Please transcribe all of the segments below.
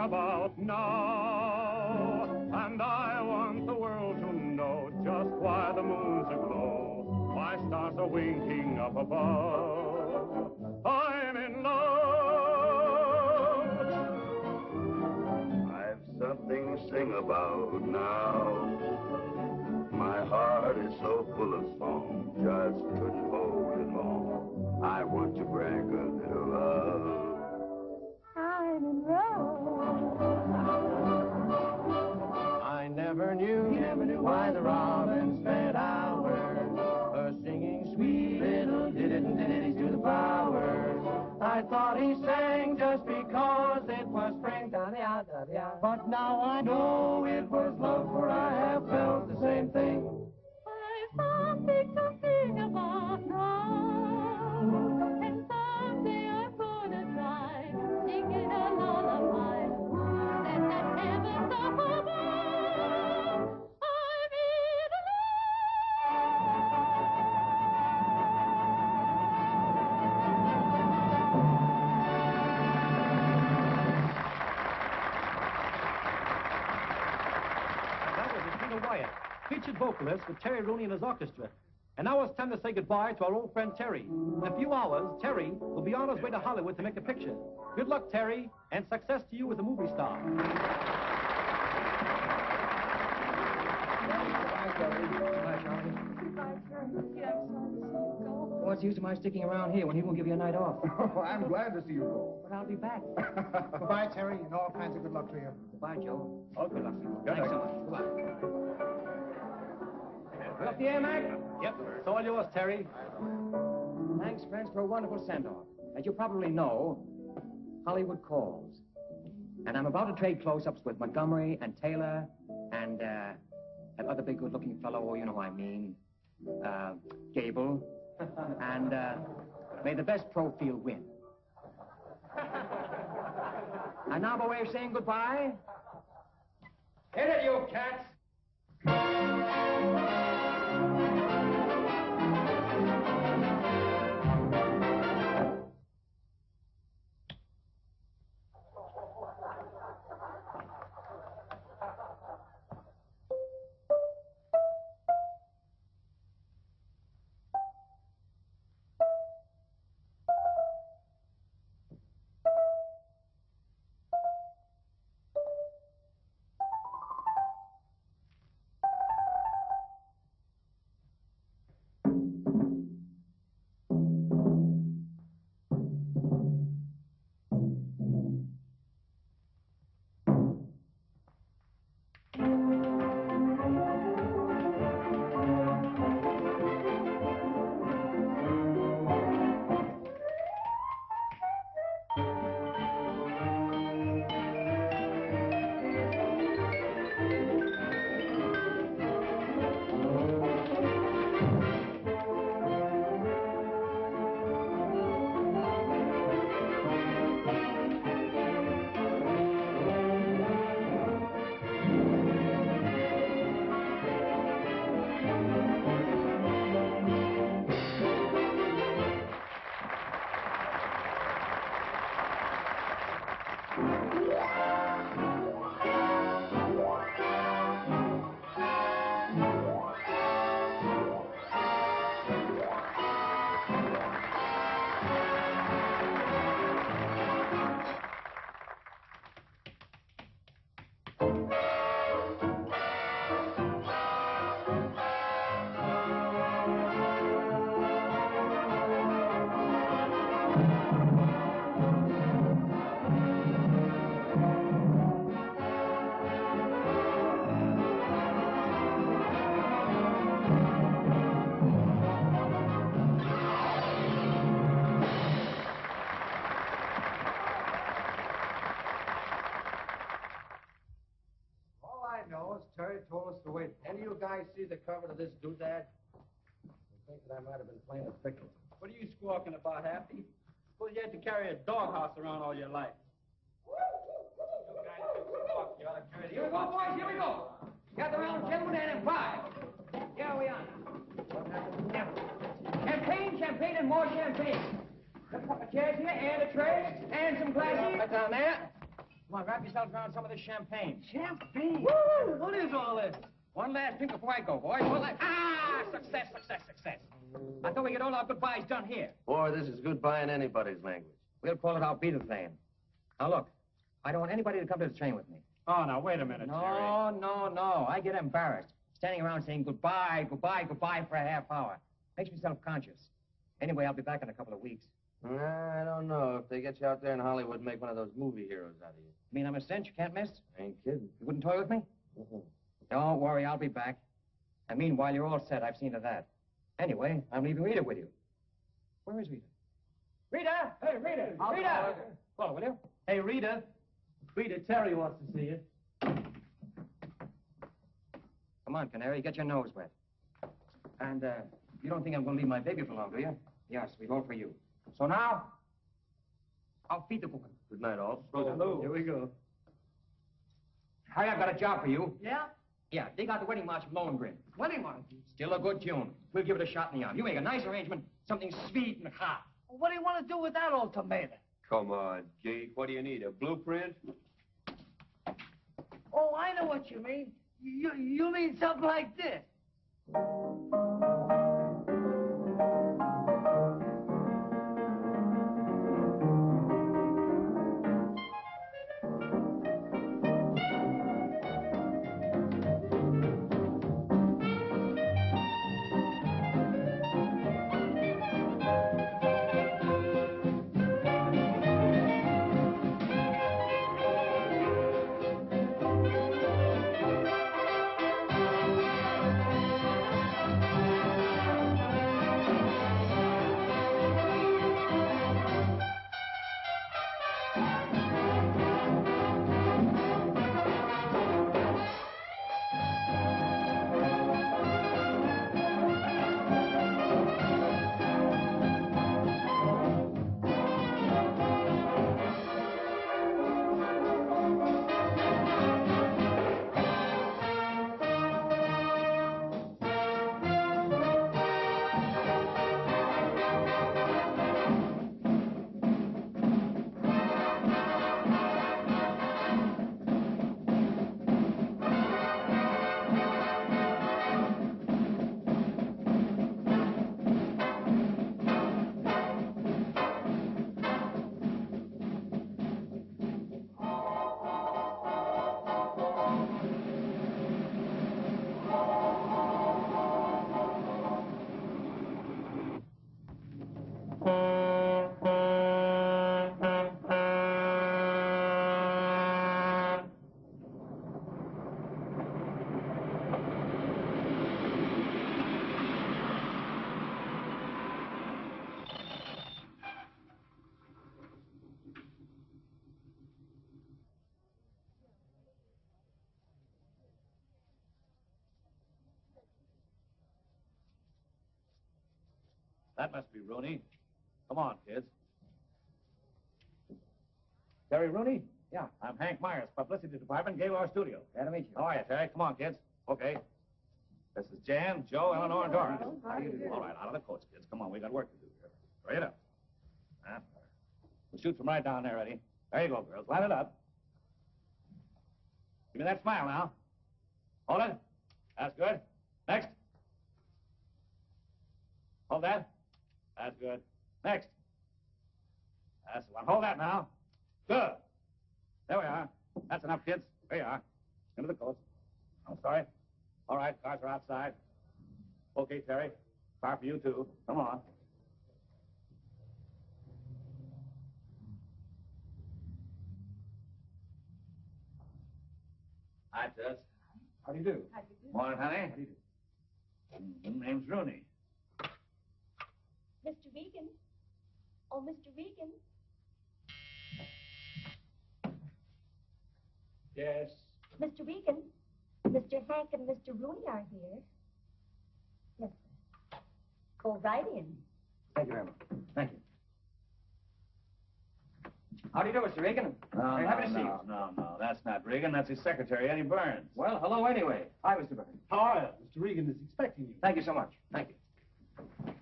about now. And I want the world to know just why the moon's aglow, why stars are winking up above. I'm in love. I've something to sing about now. My heart is so full of song, just couldn't hold it long. I want to brag a little love. I'm in love. I never knew why the robin spent hours singing sweet little ditties to the flowers. I thought he sang just because it was spring, but now I know it was love, for I have felt the same thing. I've something to sing about now, and someday I'm gonna try singing a lullaby that heaven's up above. I'm in That was Rita Wyatt, featured vocalist with Terry Rooney and his orchestra. And now it's time to say goodbye to our old friend Terry. In a few hours, Terry will be on his way to Hollywood to make a picture. Good luck, Terry, and success to you as a movie star. Bye, Terry. Bye, Charlie. Goodbye, Terry. I'm sorry to see you go. What's the use of my sticking around here when he won't give you a night off? Oh, I'm glad to see you go. But I'll be back. Goodbye, Terry, and all kinds of good luck to you. Goodbye, Joe. Oh, good luck. Thanks so much. Goodbye. You up the air, Mac? Yep, it's all yours, Terry. Thanks, friends, for a wonderful send-off. As you probably know, Hollywood calls. And I'm about to trade close-ups with Montgomery and Taylor and that other big good-looking fellow, you know who I mean, Gable. And may the best pro field win. And now by way of saying goodbye, hit it, you cats! Terry told us to wait. Any of you guys see the cover of this doodad? I think that I might have been playing a fickle. What are you squawking about, Happy? Suppose you had to carry a doghouse around all your life. You guys can squawk. You ought to carry Here we go, boys. Here we go. Gather around, gentlemen, and in 5. Here we are. Champagne, champagne, and more champagne. The chairs here, and a tray, and some glasses. Right down there. Come on, wrap yourselves around some of this champagne. Champagne? Woo! What is all this? One last drink before I go, boys. One last... Ah! Success, success, success. I thought we get all our goodbyes done here. Boy, this is goodbye in anybody's language. We'll call it our beat thing. Now, look. I don't want anybody to come to the train with me. Oh, now, wait a minute, Terry. No. I get embarrassed. Standing around saying goodbye, goodbye, goodbye for a half hour. Makes me self-conscious. Anyway, I'll be back in a couple of weeks. I don't know. If they get you out there in Hollywood, make one of those movie heroes out of you. You mean I'm a cinch? You can't miss? Ain't kidding. You wouldn't toy with me? Don't worry, I'll be back. And meanwhile, you're all set. I've seen to that. Anyway, I'm leaving Rita with you. Where is Rita? Rita! Hey, Rita! Rita! Call her, will you? Hey, Rita. Rita, Terry wants to see you. Come on, Canary, get your nose wet. And, you don't think I'm going to leave my baby for long, do you? Yes, we go for you. So now, I'll feed the cooking. Good night, all. Hello. Here we go. Harry, I've got a job for you. Yeah? Yeah, dig out the wedding march from Lohengrin. Wedding march? Still a good tune. We'll give it a shot in the arm. You make a nice arrangement, something sweet and hot. What do you want to do with that ultimatum? Come on, Geek. What do you need, a blueprint? Oh, I know what you mean. You mean something like this. That must be Rooney. Come on, kids. Terry Rooney? Yeah. I'm Hank Meyers, Publicity Department, Gaylord Studio. Glad to meet you. How are you, Terry? Come on, kids. Okay. This is Jan, Joe, Eleanor, and Doris. How do you do? All right, out of the coach, kids. Come on, we got work to do here. Hurry it up. We'll shoot from right down there, Eddie. There you go, girls. Line it up. Give me that smile now. Hold it. That's good. Next. Hold that. That's good. Next. That's the one. Hold that now. Good. There we are. That's enough, kids. There you are. Into the coach. I'm sorry. All right, cars are outside. Okay, Terry. Car for you, too. Come on. Hi, Tess. How do you do? How do you do? Morning, honey. How do you do? Name's Rooney. Mr. Regan. Oh, Mr. Regan. Yes. Mr. Regan, Mr. Hank and Mr. Rooney are here. Yes, sir. Go right in. Thank you very much. Thank you. How do you do, Mr. Regan? No, Very happy to see you. no. That's not Regan. That's his secretary, Eddie Burns. Well, hello anyway. Hi, Mr. Burns. How are you? Mr. Regan is expecting you. Thank you so much. Thank you.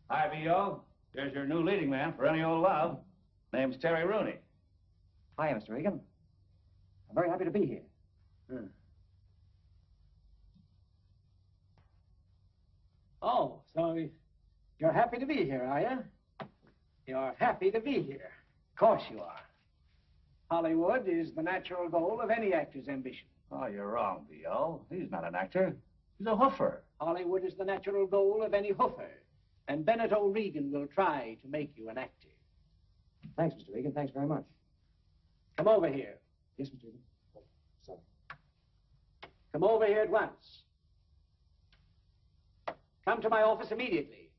Hi, V.O. Here's your new leading man for any old love. Name's Terry Rooney. Hi, Mr. Regan. I'm very happy to be here. Oh, so you're happy to be here, are you? You're happy to be here. Of course you are. Hollywood is the natural goal of any actor's ambition. Oh, you're wrong, B.O. He's not an actor. He's a hoofer. Hollywood is the natural goal of any hoofer. And Bennett O'Regan will try to make you an actor. Thanks, Mr. Regan. Thanks very much. Come over here. Yes, Mr. Regan. Oh, sorry. Come over here at once. Come to my office immediately.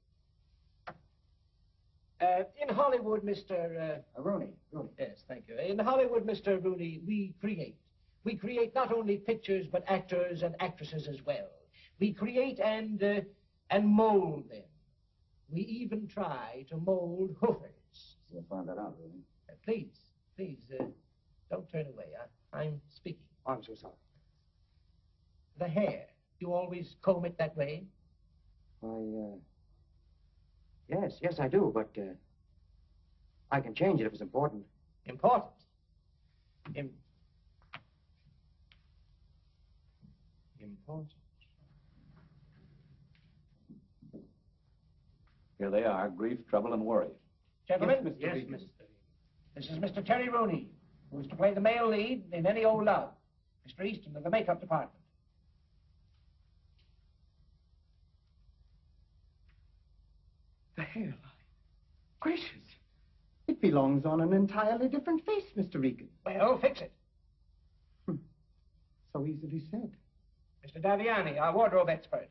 In Hollywood, Mr. Rooney. Yes, thank you. In Hollywood, Mr. Rooney, we create. We create not only pictures, but actors and actresses as well. We create and mold them. We even try to mold hoofers. You'll find that out, Rooney. Please, don't turn away. I'm speaking. Oh, I'm so sorry. The hair, you always comb it that way? Yes, I do, but I can change it if it's important. Important? Important? Here they are, grief, trouble, and worry. Gentlemen? Yes, Mr. Regan. This is Mr. Terry Rooney, who is to play the male lead in Any Old Love. Mr. Easton of the makeup department. The hairline. Gracious. It belongs on an entirely different face, Mr. Regan. Well, fix it. So easily said. Mr. Daviani, our wardrobe expert.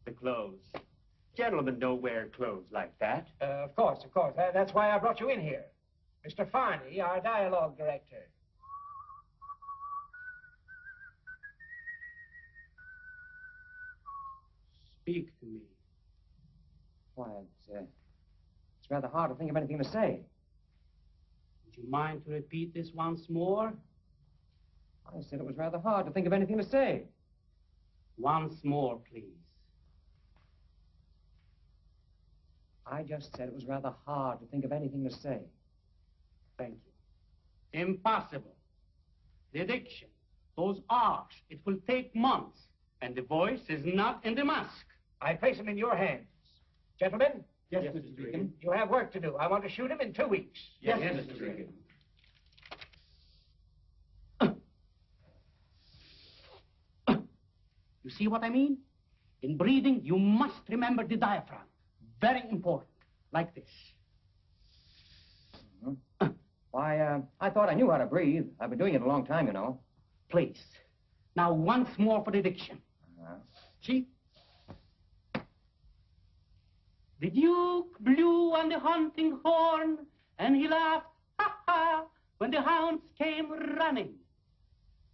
The clothes. Gentlemen don't wear clothes like that. Of course. That's why I brought you in here. Mr. Farney, our dialogue director. Speak to me. Why, it's rather hard to think of anything to say. Would you mind to repeat this once more? I said it was rather hard to think of anything to say. Once more, please. I just said it was rather hard to think of anything to say. Thank you. Impossible. The diction, those R's, it will take months. And the voice is not in the mask. I place him in your hands. Gentlemen? Yes, Mr. Regan. You have work to do. I want to shoot him in 2 weeks. Yes, Mr. Regan. You see what I mean? In breathing, you must remember the diaphragm. Very important. Like this. Why, I thought I knew how to breathe. I've been doing it a long time, you know. Please. Now, once more for the diction. See? The Duke blew on the hunting horn, and he laughed, ha ha, when the hounds came running.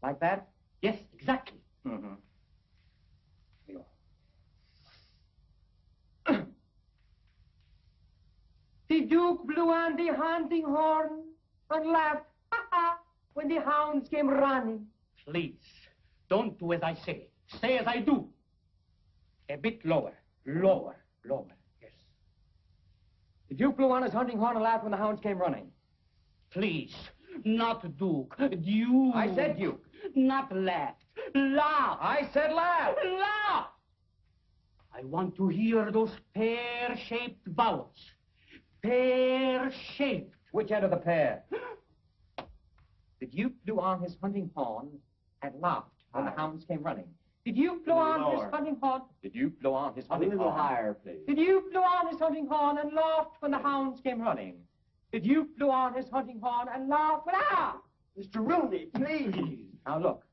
Like that? Yes, exactly. Mm-hmm. The Duke blew on the hunting horn and laughed, ha ha, when the hounds came running. Please, don't do as I say. Say as I do. A bit lower. Lower. Yes. The Duke blew on his hunting horn and laughed when the hounds came running. Please, not Duke. Duke. I said Duke. Not laughed. Laugh. I said laugh. Laugh. I want to hear those pear-shaped vowels. Pear-shaped. Which end of the pear? The Duke blew on his hunting horn and laughed when the hounds came running. The Duke blew on his hunting horn. The Duke blew on his hunting horn. A little higher, please. The Duke blew on his hunting horn and laughed when the hounds came running. The Duke blew on his hunting horn and laughed when Mr. Rooney, please. Now look,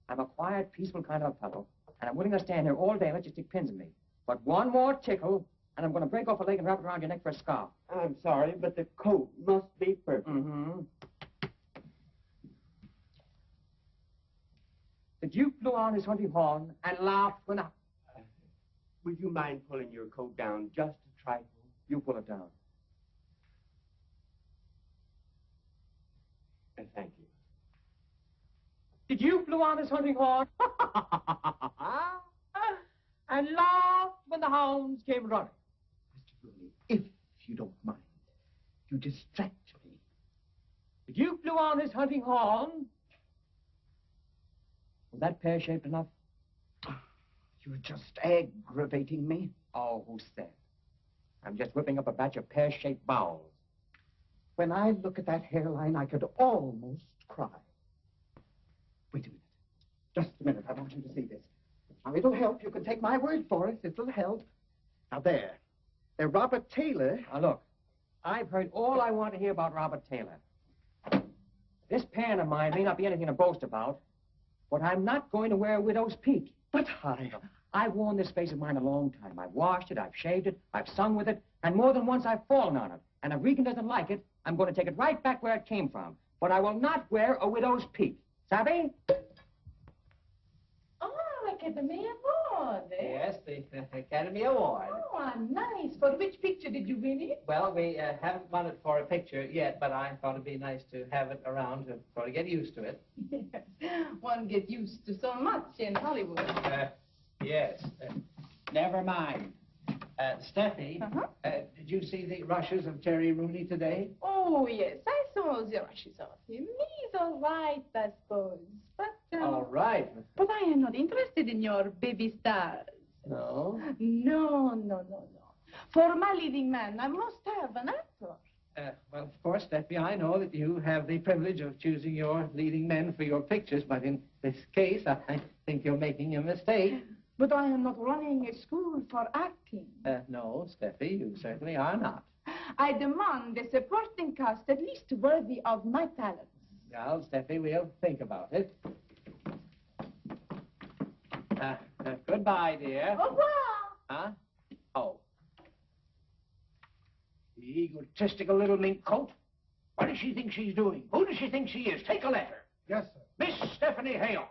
I'm a quiet, peaceful kind of a fellow, and I'm willing to stand here all day and let you stick pins in me. But one more tickle, and I'm going to break off a leg and wrap it around your neck for a scarf. I'm sorry, but the coat must be perfect. Mm-hmm. The Duke blew on his hunting horn and laughed when Would you mind pulling your coat down just a trifle? You pull it down. Thank you. The Duke blew on his hunting horn and laughed when the hounds came running. Mr. Rooney, if you don't mind, You distract me. The Duke blew on his hunting horn. Was that pear-shaped enough? You're just aggravating me. Oh, who said? I'm just whipping up a batch of pear-shaped bowels. When I look at that hairline, I could almost cry. Wait a minute. Just a minute. I want you to see this. Now, it'll help. You can take my word for it. It'll help. Now, there. There, Robert Taylor. Now, look. I've heard all I want to hear about Robert Taylor. This pan of mine may not be anything to boast about, but I'm not going to wear a widow's peak. But I've worn this face of mine a long time. I've washed it, I've shaved it, I've sung with it, and more than once I've fallen on it. And if Regan doesn't like it, I'm going to take it right back where it came from. But I will not wear a widow's peak. Savvy? Oh, Academy Award, eh? Yes, the Academy Award. Oh, nice. For which picture did you win it? Well, we haven't won it for a picture yet, but I thought it'd be nice to have it around to sort of get used to it. Yes. One gets used to so much in Hollywood. Yes. Never mind. Steffie, did you see the rushes of Terry Rooney today? Oh, yes. I saw the rushes of him. He's all right, I suppose. But, All right. But I am not interested in your baby stars. No? No. For my leading man, I must have an actor. Well, of course, Steffie, I know that you have the privilege of choosing your leading men for your pictures, but in this case, I think you're making a mistake. But I am not running a school for acting. No, Steffie, you certainly are not. I demand a supporting cast at least worthy of my talents. Well, Steffie, we'll think about it. Goodbye, dear. Au revoir. Huh? Oh. The egotistical little mink coat. What does she think she's doing? Who does she think she is? Take a letter. Yes, sir. Miss Stephanie Hajos,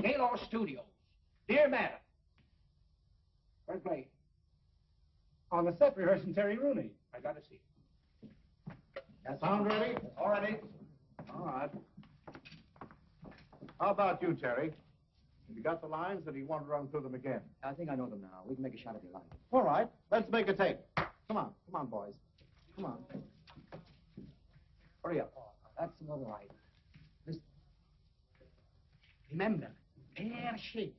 Gaylord Studios. Dear Madam. Where's Blaine? On the set rehearsing Terry Rooney. I gotta see. That sound ready? All ready. All right. How about you, Terry? Have you got the lines, or do you want to run through them again? I think I know them now. We can make a shot if you like. All right. Let's make a take. Come on, boys. Come on. Hurry up. That's all right. Remember, pear-shaped.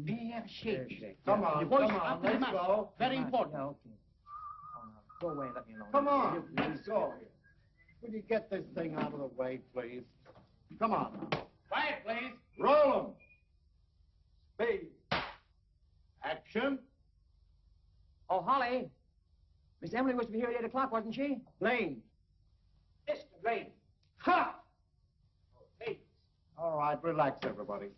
Pear-shaped. Come on, The voice come on, up to the let's mouth. go. Very important. Yeah, okay. Oh, no. Go away and let me alone. Come on, let's go. Will you get this thing out of the way, please? Come on now. Quiet, please. Roll 'em. Speed. Action. Oh, Holly. Miss Emily was to be here at 8 o'clock, wasn't she? Blaine. Mr. Blaine. Ha! Hey. All right, relax, everybody.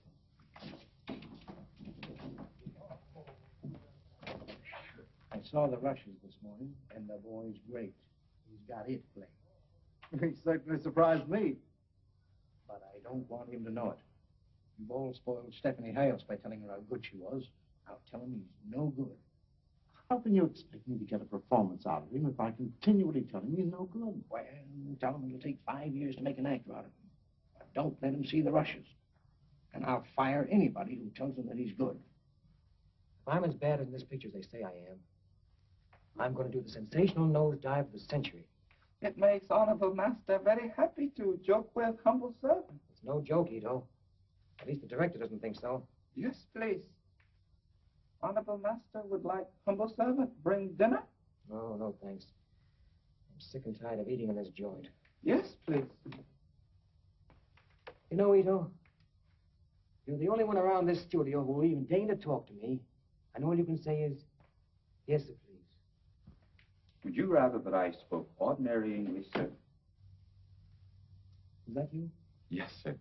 I saw the rushes this morning, and the boy's great. He's got it, Blaine. He certainly surprised me. But I don't want him to know it. You've all spoiled Stephanie Hajos by telling her how good she was. Now tell him he's no good. How can you expect me to get a performance out of him if I continually tell him he's no good? Well, tell him it'll take 5 years to make an actor out of him. But don't let him see the rushes. And I'll fire anybody who tells him that he's good. If I'm as bad as in this picture as they say I am, I'm going to do the sensational nosedive of the century. It makes Honorable Master very happy to joke with humble servant. It's no joke, Ito. At least the director doesn't think so. Yes, please. Honorable Master would like humble servant bring dinner? No, thanks. I'm sick and tired of eating in this joint. Yes, please. You know, Ito, you're the only one around this studio who will even deign to talk to me. And all you can say is, yes, sir, please. Would you rather that I spoke ordinary English, sir? Is that you? Yes, sir.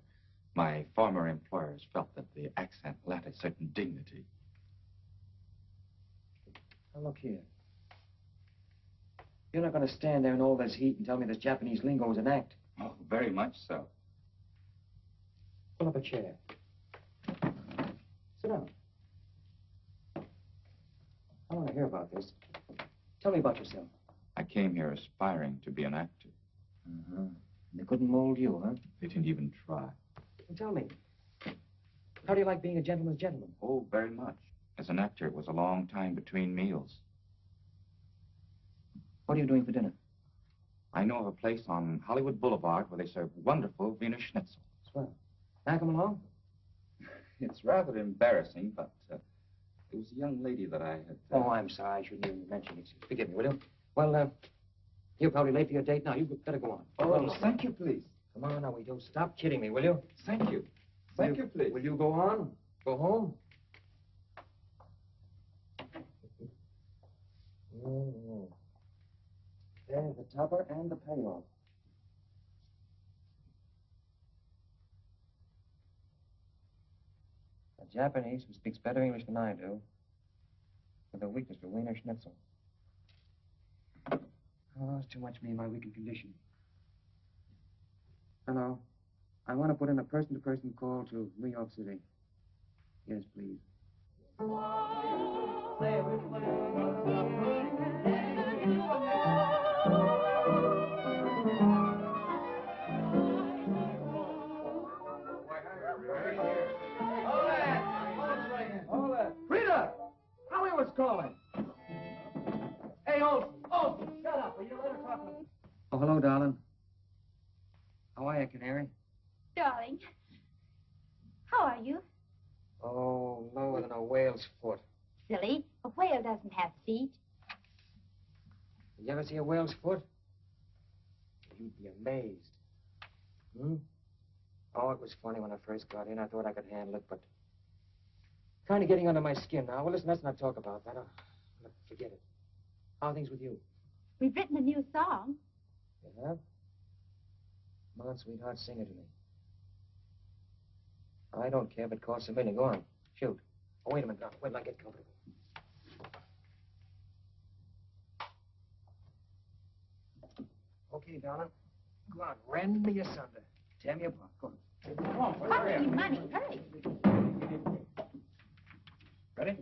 My former employers felt that the accent lent a certain dignity. Now, look here. You're not going to stand there in all this heat and tell me this Japanese lingo is an act. Oh, very much so. Pull up a chair. Sit down. I want to hear about this. Tell me about yourself. I came here aspiring to be an actor. Uh-huh. And they couldn't mold you, huh? They didn't even try. Well, tell me, how do you like being a gentleman's gentleman? Oh, very much. As an actor, it was a long time between meals. What are you doing for dinner? I know of a place on Hollywood Boulevard where they serve wonderful Wiener Schnitzel. Swell. Can I come along? It's rather embarrassing, but it was a young lady that I had... Oh, I'm sorry. I shouldn't even mention it. Forgive me, will you? Well, you're probably late for your date now. You better go on. Oh, well, thank you, please. Come on now, we do. Stop kidding me, will you? Thank you. Thank you, please. Will you go on? Go home? Oh. There's the topper and the payoff. A Japanese who speaks better English than I do, with a weakness for Wiener Schnitzel. Oh, it's too much for me in my weakened condition. Hello. I want to put in a person-to-person call to New York City. Yes, please. Hold it. Rita! Howie was calling. Hey, Olson, shut up. Will you let her talk to me? Oh, hello, darling. How are you, Canary? Darling, how are you? Oh, lower than a whale's foot. Silly, a whale doesn't have feet. Did you ever see a whale's foot? You'd be amazed. Hmm? Oh, it was funny when I first got in. I thought I could handle it, but kind of getting under my skin now. Well, listen, let's not talk about that. Forget it. How are things with you? We've written a new song. You have? Come on, sweetheart, sing it to me. I don't care if it costs $1 million. Go on. Shoot. Oh, wait a minute. Now, wait till I get comfortable. Okay, darling. Go on. Rend me asunder. Tear me apart. Go on. Come on. Hurry, money, hurry. Ready?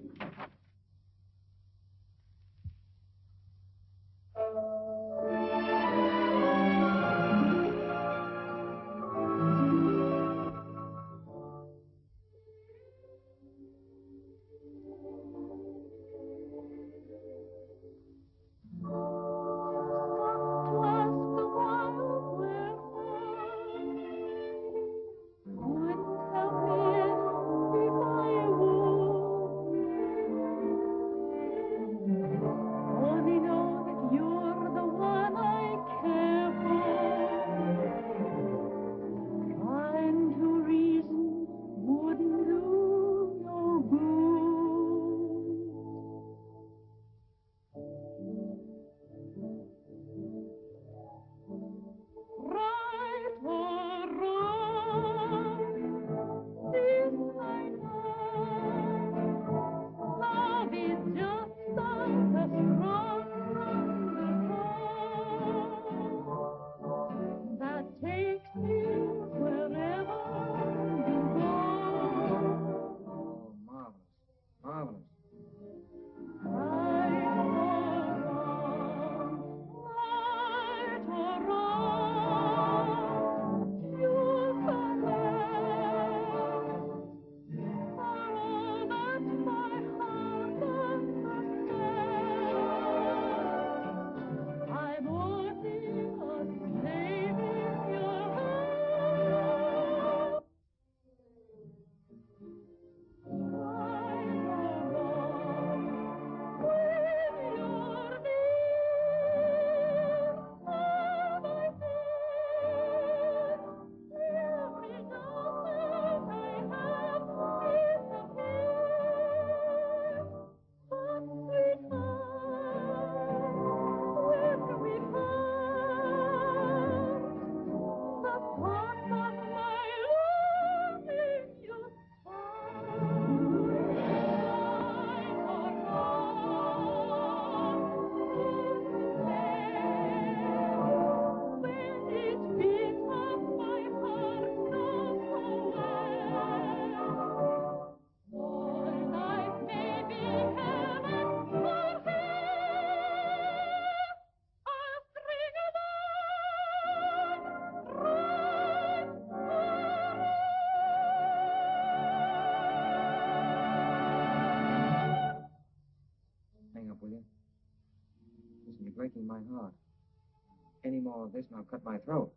more of this and I'll cut my throat.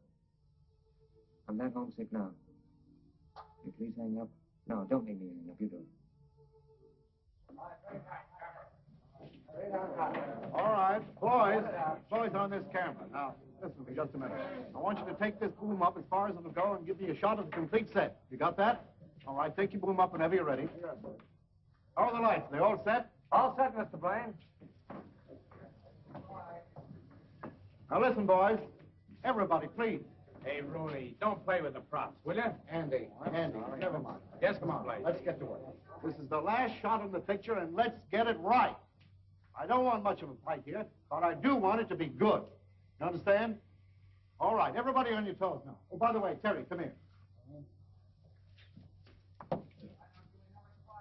I'm that homesick now. You please hang up. No, don't make me hang up. You do. All right, boys on this camera. Now, listen to me just a minute. I want you to take this boom up as far as it'll go and give me a shot of the complete set. You got that? All right, take your boom up whenever you're ready. How are the lights? They all set? All set, Mr. Blaine. Now listen, boys. Everybody, please. Hey, Rooney, don't play with the props, will you? Andy, never mind. Yes, come on, Blaine. Let's get to work. This is the last shot in the picture, and let's get it right. I don't want much of a fight here, but I do want it to be good. You understand? All right, everybody on your toes now. Oh, by the way, Terry, come here.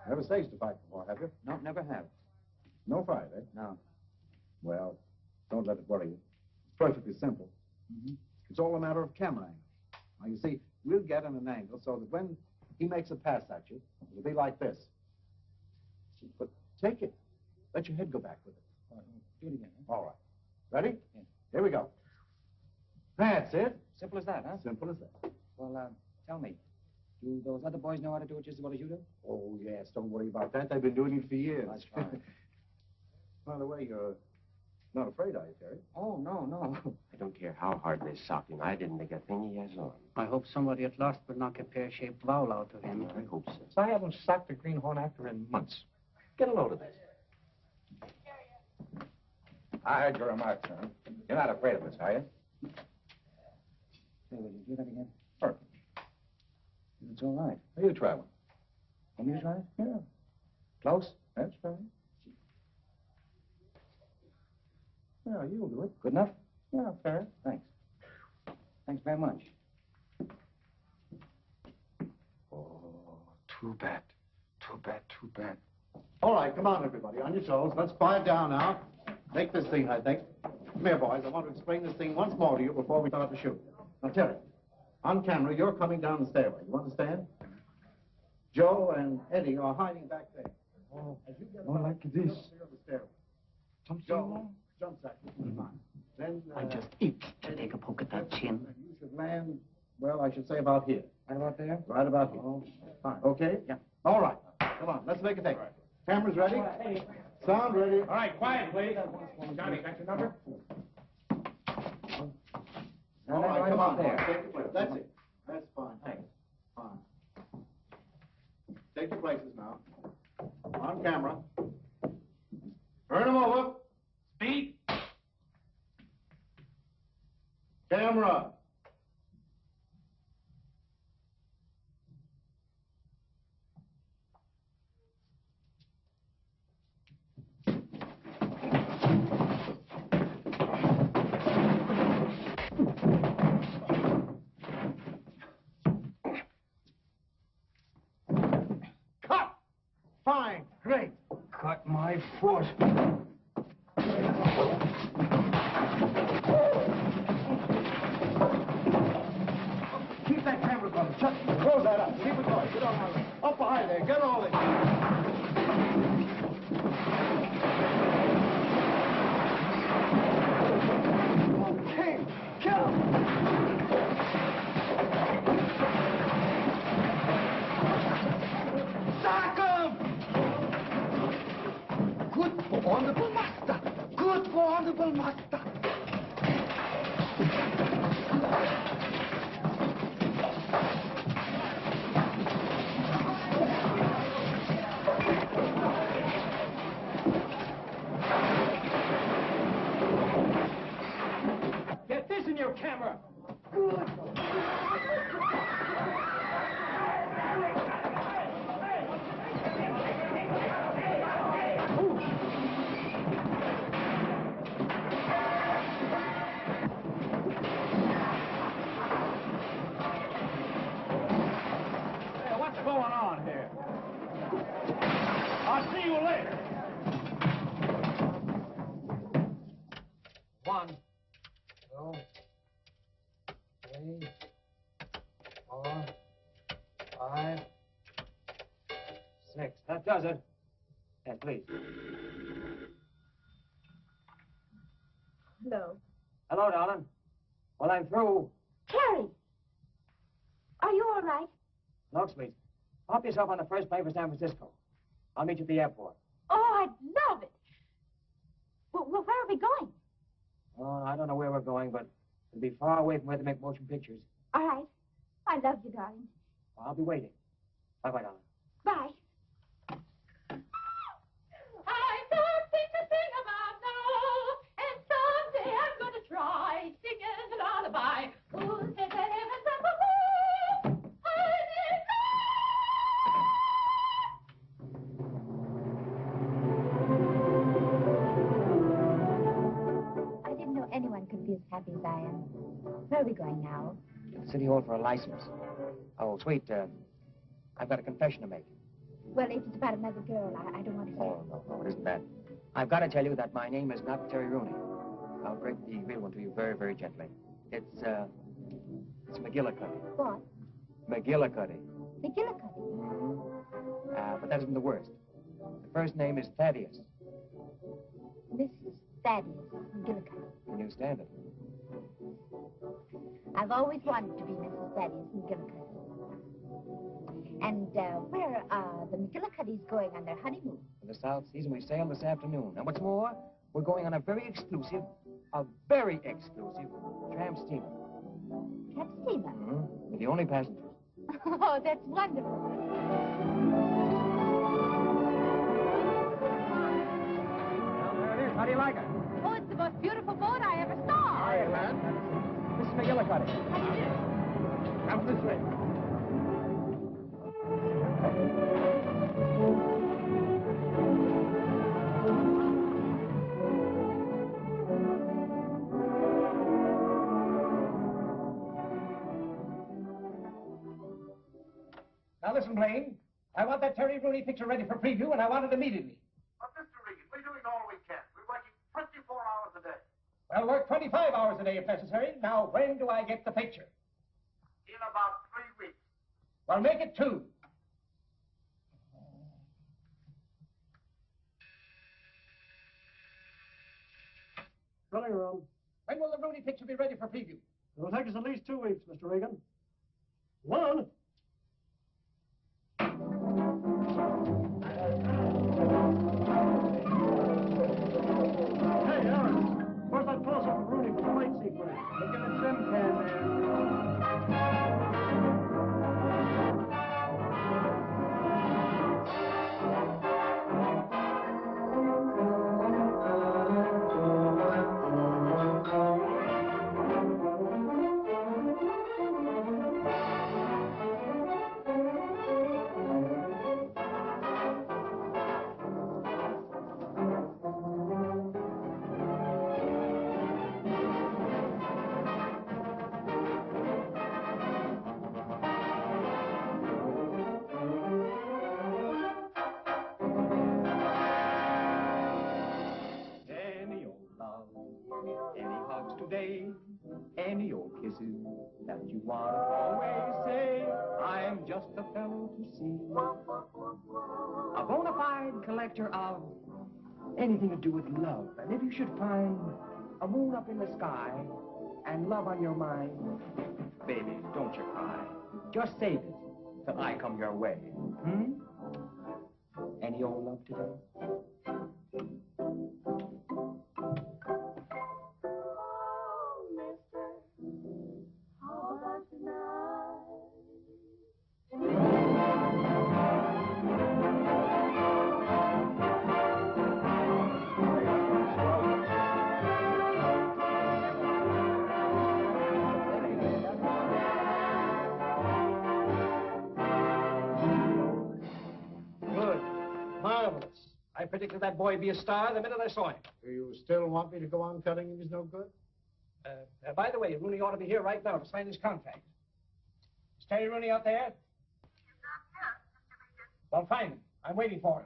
Never staged a fight before, have you? No, never have. No fight, eh? No. Well, don't let it worry you. It's perfectly simple. It's all a matter of camera angle. Now, you see, we'll get in an angle so that when he makes a pass at you, it'll be like this. But take it. Let your head go back with it. Do it again. All right. Ready? Yeah. Here we go. That's it. Simple as that, huh? Simple as that. Well, tell me, do those other boys know how to do it just as well as you do? Oh, yes. Don't worry about that. They've been doing it for years. That's fine. By the way, you're not afraid, are you, Terry? Oh, no. I don't care how hard they sock him. I didn't make a thing he has on. I hope somebody at last will knock a pear-shaped vowel out of him. I hope so. So I haven't socked a greenhorn actor in months. Get a load of this. I heard your remarks, son. You're not afraid of us, are you? Say, will you do that again? Perfect. It's all right. You try one. Want me to try it? Yeah. Close? That's right. Yeah, you'll do it. Good enough? Yeah, fair. Thanks. Thanks very much. Oh, too bad. Too bad, too bad. All right, come on, everybody, on your toes. Let's quiet down now. Take this thing, I think. Come here, boys. I want to explain this thing once more to you before we start to shoot. Now, Terry, on camera, you're coming down the stairway. You understand? Joe and Eddie are hiding back there. Oh, As you get more like this. The stairway. Joe jumps at you. Then, I just itch to take a poke at that chin. You should land, well, I should say about here. Right about there? Right about here. Oh, fine. Okay? Yeah. All right. Come on, let's make a take. Cameras ready? Sound ready? All right, quiet, please. Johnny, got your number? All right, come on. There. Take your place. That's it. That's fine. Thanks. Fine. Take your places now. On camera. Turn them over. Speed. Camera. Cut! Fine. Great. Cut my foot. Keep that camera going. Shut. Close that up. Keep it going. Get on. Up behind there. Get all this. Okay. Kill. Sack him! Good for honorable master. Good for honorable master. Get this in your camera. Hey, what's going on here? I'll see you later. 1, 2, 3, 4, 5, 6. That does it. Yes, please. Hello. Hello, darling. I'm through. Terry! Are you all right? Look, sweet. Pop yourself on the first plane for San Francisco. I'll meet you at the airport. Oh, I'd love it. Well, where are we going? Oh, I don't know where we're going, but it'll be far away from where they make motion pictures. All right. I love you, darling. Well, I'll be waiting. Bye-bye, darling. Bye. I've something to sing about now, and someday I'm going to try singing a lullaby. Who said that heaven's up above? I didn't know anyone could be as happy as I am. Where are we going now? To the City Hall for a license. Oh, sweet, I've got a confession to make. Well, if it's about another girl, I don't want to say. Oh, no, it isn't that. I've got to tell you that my name is not Terry Rooney. I'll break the real one to you very, very gently. It's McGillicuddy. What? McGillicuddy. McGillicuddy? Mm-hmm. But that isn't the worst. The first name is Thadeus. Mrs. Thadeus McGillicuddy. Can you stand it? I've always wanted to be Mrs. Thaddeus McGillicuddy. And where are the McGillicuddys going on their honeymoon? To the South Seas, and we sail this afternoon. And what's more, we're going on a very exclusive tramp steamer. Tramp steamer? Mm-hmm. With the only passengers. Oh, that's wonderful. Well, there it is. How do you like it? Oh, it's the most beautiful boat I ever saw. Hi, lad. This is McGillicuddy. How do you do? Come this way. Now listen, Blaine. I want that Terry Rooney picture ready for preview, and I want it immediately. But, Mr. Regan, we're doing all we can. We're working 24 hours a day. I'll work 25 hours a day if necessary. Now, when do I get the picture? In about 3 weeks. Well, make it 2. Drilling room. When will the Rooney picture be ready for preview? It'll take us at least 2 weeks, Mr. Regan. 1. Hey, Aaron, where's that close-up of Rooney for the fight sequence? Look at the trim can there. Any old kisses that you want to always say, I'm just a fellow to see. A bona fide collector of anything to do with love. And if you should find a moon up in the sky and love on your mind, baby, don't you cry. Just save it till I come your way. Any old love today? I predicted that boy would be a star the minute I saw him. Do you still want me to go on cutting if he's no good? By the way, Rooney ought to be here right now to sign his contract. Is Terry Rooney out there? Well, find him. I'm waiting for him.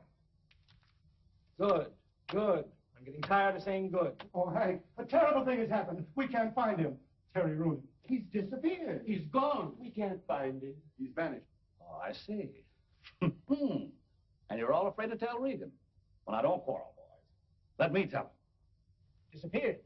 Good, good. I'm getting tired of saying good. Oh, Hank, a terrible thing has happened. We can't find him. Terry Rooney. He's disappeared. He's gone. We can't find him. He's vanished. Oh, I see. And you're all afraid to tell Regan. Well, now, don't quarrel, boys. Let me tell him. Disappeared?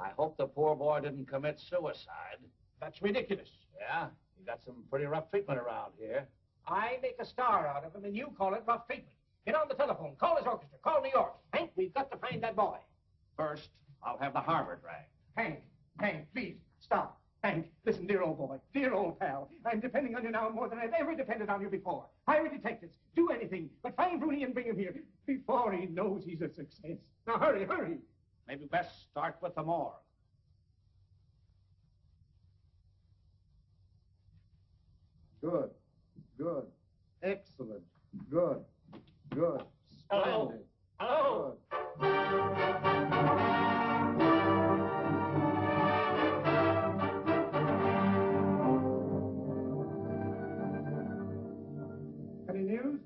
I hope the poor boy didn't commit suicide. That's ridiculous. Yeah? He got some pretty rough treatment around here. I make a star out of him, and you call it rough treatment. Get on the telephone. Call his orchestra. Call New York. Hank, we've got to find that boy. First, I'll have the harbor dragged. Hank, please, stop. Hank, listen, dear old boy, dear old pal. I'm depending on you now more than I've ever depended on you before. Hire detectives. Do anything, but find Rooney and bring him here before he knows he's a success. Now, hurry, hurry. Maybe best start with the morgue. Good. Good. Excellent. Good. Good. Hello. Splendid. Hello. Any news?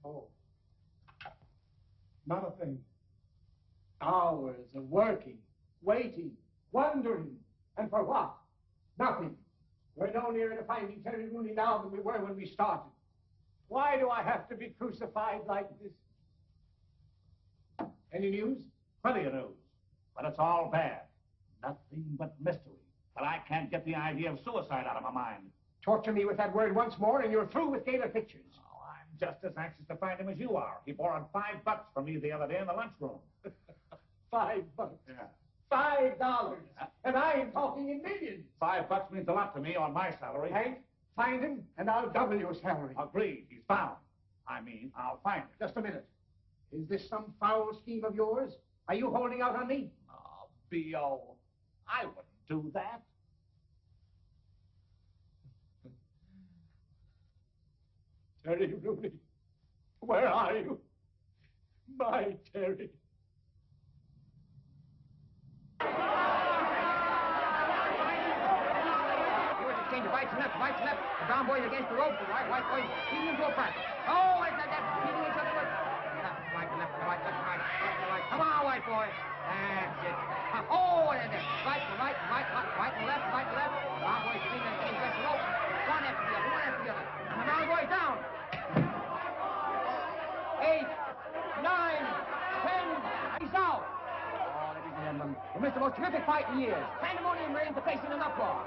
Oh. Not a thing. Hours of working, waiting, wondering, and for what? Nothing. We're no nearer to finding Terry Rooney now than we were when we started. Why do I have to be crucified like this? Any news? Plenty of news. But it's all bad. Nothing but mystery. But I can't get the idea of suicide out of my mind. Torture me with that word once more, and you're through with Gaylor Pictures. Oh, I'm just as anxious to find him as you are. He borrowed $5 from me the other day in the lunchroom. $5. Yeah. $5. And I am talking in millions. $5 means a lot to me on my salary. Hank, find him, and I'll double your salary. Agreed. He's found. I mean, I'll find him. Just a minute. Is this some foul scheme of yours? Are you holding out on me? Oh, B.O., I wouldn't do that. Terry Rooney, where are you? My Terry. Change right to left, right to left. The brown boys against the rope, the white boys feeding into a crack. Oh, that's feeding each other with. Right to left, right, left, right, left to right. Come on, white boy. That's it. Oh, and there. Right to right, right to left, right to left. Brown boys feeding against the rope. One after the other. And the brown boys down. 8, 9, 10. He's out. Ladies and gentlemen, we missed the most terrific fight in years. Pandemonium reigns, the place in an uproar.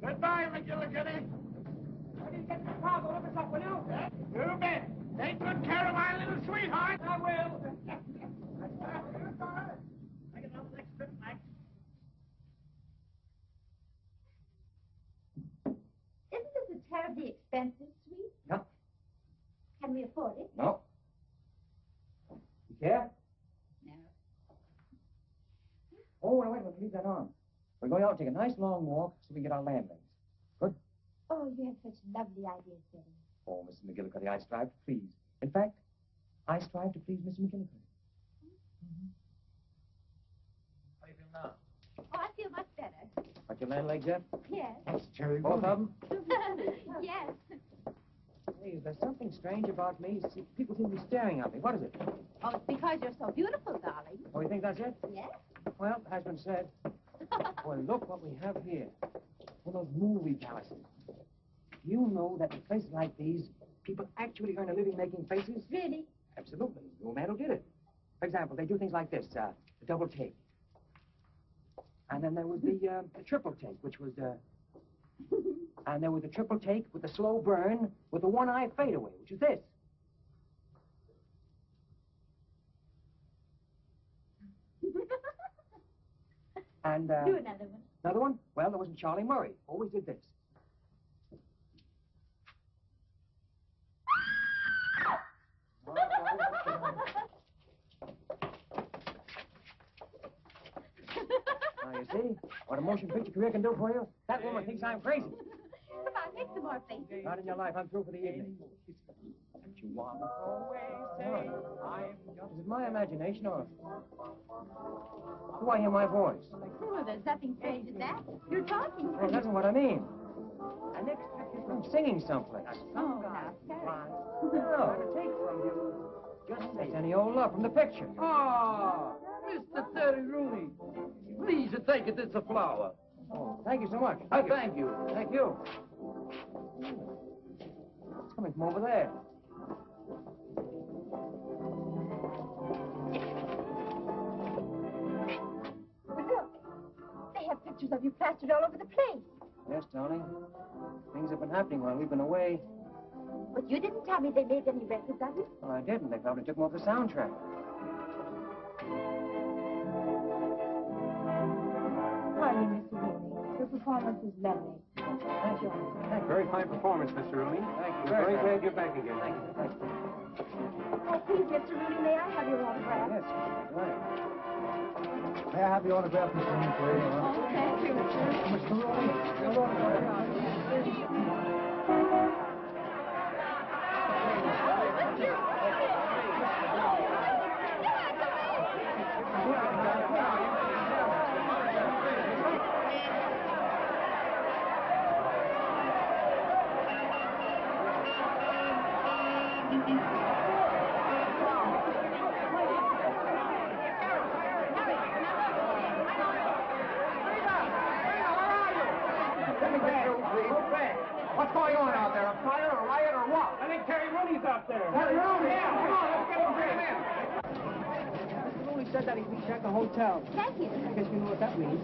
Goodbye, McGillicuddy. Where did you get the cargo? Look us up, will you? You bet. Take good care of my little sweetheart. I will. I get on the next trip, Max. Isn't this a terribly expensive suite? No. Can we afford it? No. You care? No. Oh, wait, leave that on. We're going out and take a nice long walk so we can get our land legs. Good? Oh, you have such lovely ideas, Betty. Oh, Mrs. McGillicuddy, I strive to please. In fact, I strive to please Mrs. McGillicuddy. How do you feel now? Oh, I feel much better. Got your land legs yet? Yes. That's Cherry. Both of them? Yes. Hey, there's something strange about me. See, people seem to be staring at me. What is it? Oh, it's because you're so beautiful, darling. Oh, you think that's it? Yes. Well, it has been said. Well, look what we have here. One of those movie palaces. You know that in places like these, people actually earn a living making faces? Really? Absolutely. No man who did it. For example, they do things like this, the double take. And then there was the triple take, which was, and there was the triple take with the slow burn with the one-eye fadeaway, which is this. And, Do another one. Another one? Well, there wasn't Charlie Murray. Always did this. Now, you see what a motion picture career can do for you? That woman thinks I'm crazy. Come on, make some more faces. Not in your life. I'm through for the evening. Don't you want to always say Is it my imagination, or do I hear my voice? Oh, there's nothing strange in that. You're talking. Oh, that's what I mean. And next is from singing someplace. Oh, now, Terry. No, to take from you. Just as any old love from the picture. Ah, Mr. Terry Rooney. Please take it. It's a flower. Oh, thank you so much. Thank you. Thank you. It's coming from over there. But look, they have pictures of you plastered all over the place. Yes, darling. Things have been happening while we've been away. But you didn't tell me they made any records of you. Well, I didn't. They probably took them off the soundtrack. Pardon me, Mr. Rooney. Your performance is lovely. Thank you. Thank you. Very fine performance, Mr. Rooney. Thank you. We're very glad you're back again. Thank you. Thank you. Oh, please, Mr. Rooney, may I have your autograph? Yes, right. May I have the autograph, Mr. Rooney, please? Oh, thank you. Mr. Rooney, your autograph. What's going on out there? A fire, a riot, or what? I think Terry Rooney's out there. Terry Rooney? Yeah, come on, let's get him, bring him in. Mr. Rooney said that he'd meet you at the hotel. Thank you. I guess you know what that means.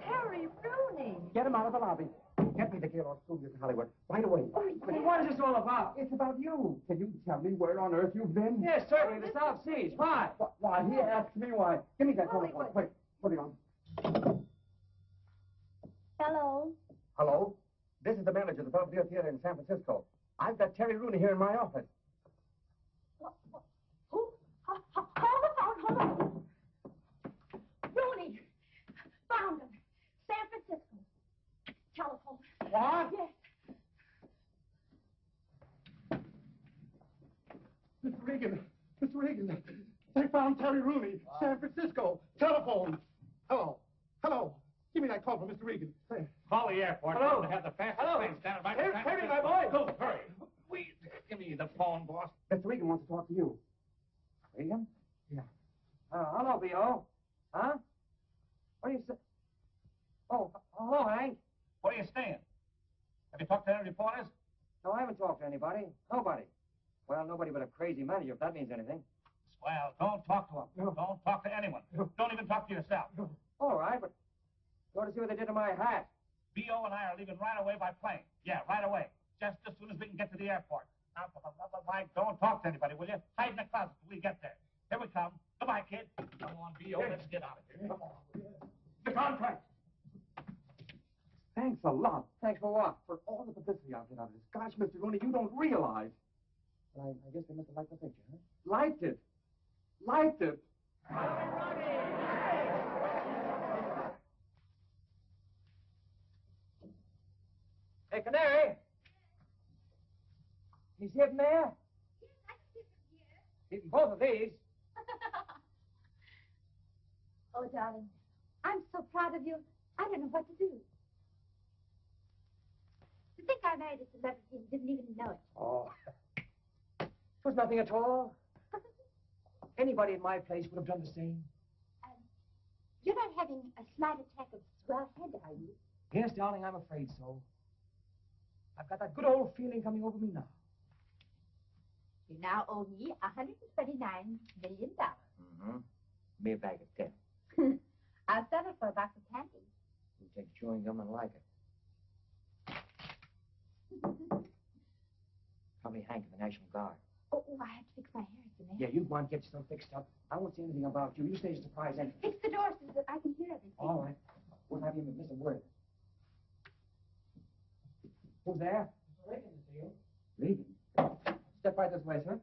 Terry Rooney. Get him out of the lobby. Get me the Gaylord Studios in Hollywood. Right away. But what is this all about? It's about you. Can you tell me where on earth you've been? Yes, certainly. The South Seas. Why? Why, he asked me why. Give me that telephone. Quick. Put it on. Hello. Hello? This is the manager of the Belvedere Theater in San Francisco. I've got Terry Rooney here in my office. Who? Hold on. Rooney. Found him. San Francisco. Telephone. What? Yes. Mr. Regan, they found Terry Rooney, San Francisco. Telephone. Hello. Give me that call from Mr. Regan. Call the airport. Hello. To have the fastest Hello. plane standing by. Terry, my boy. Go, hurry. Give me the phone, boss. Mr. Regan wants to talk to you. Regan? Yeah. Hello, B.O. Huh? What do you say? Oh, employers? No, I haven't talked to anybody. Nobody. Well, nobody but a crazy manager, if that means anything. Well, don't talk to him. No. Don't talk to anyone. No. Don't even talk to yourself. No. All right, but you ought to see what they did to my hat. B.O. and I are leaving right away by plane. Yeah, right away. Just as soon as we can get to the airport. Now, for the love of Mike, don't talk to anybody, will you? Hide in the closet till we get there. Here we come. Goodbye, kid. Come on, B.O., let's get out of here. Come on. The contract. Thanks a lot. Thanks for what? For all the publicity I'll get out of this. Gosh, Mr. Rooney, you don't realize. Well, I guess they must have liked the picture, huh? Liked it. Liked it. Hey, Canary. He's hidden there? Yes, I can see from here. Hidden both of these. Oh, darling, I'm so proud of you. I don't know what to do. To think I married a celebrity and didn't even know it. Oh. It was nothing at all. Anybody in my place would have done the same. You're not having a slight attack of swell head, are you? Yes, darling, I'm afraid so. I've got that good old feeling coming over me now. You now owe me $129 million. Mm-hmm. Me a bag of 10. I'll settle for a box of candy. You take chewing gum and like it. Probably Hank in the National Guard. Oh, I have to fix my hair, Samantha. Yeah, you go on, get yourself fixed up. I won't say anything about you. You stay as a surprise entrance. Fix the door so that I can hear everything. All right. Won't have you miss a word. Who's there? Regan is here. Regan? Step right this way, sir.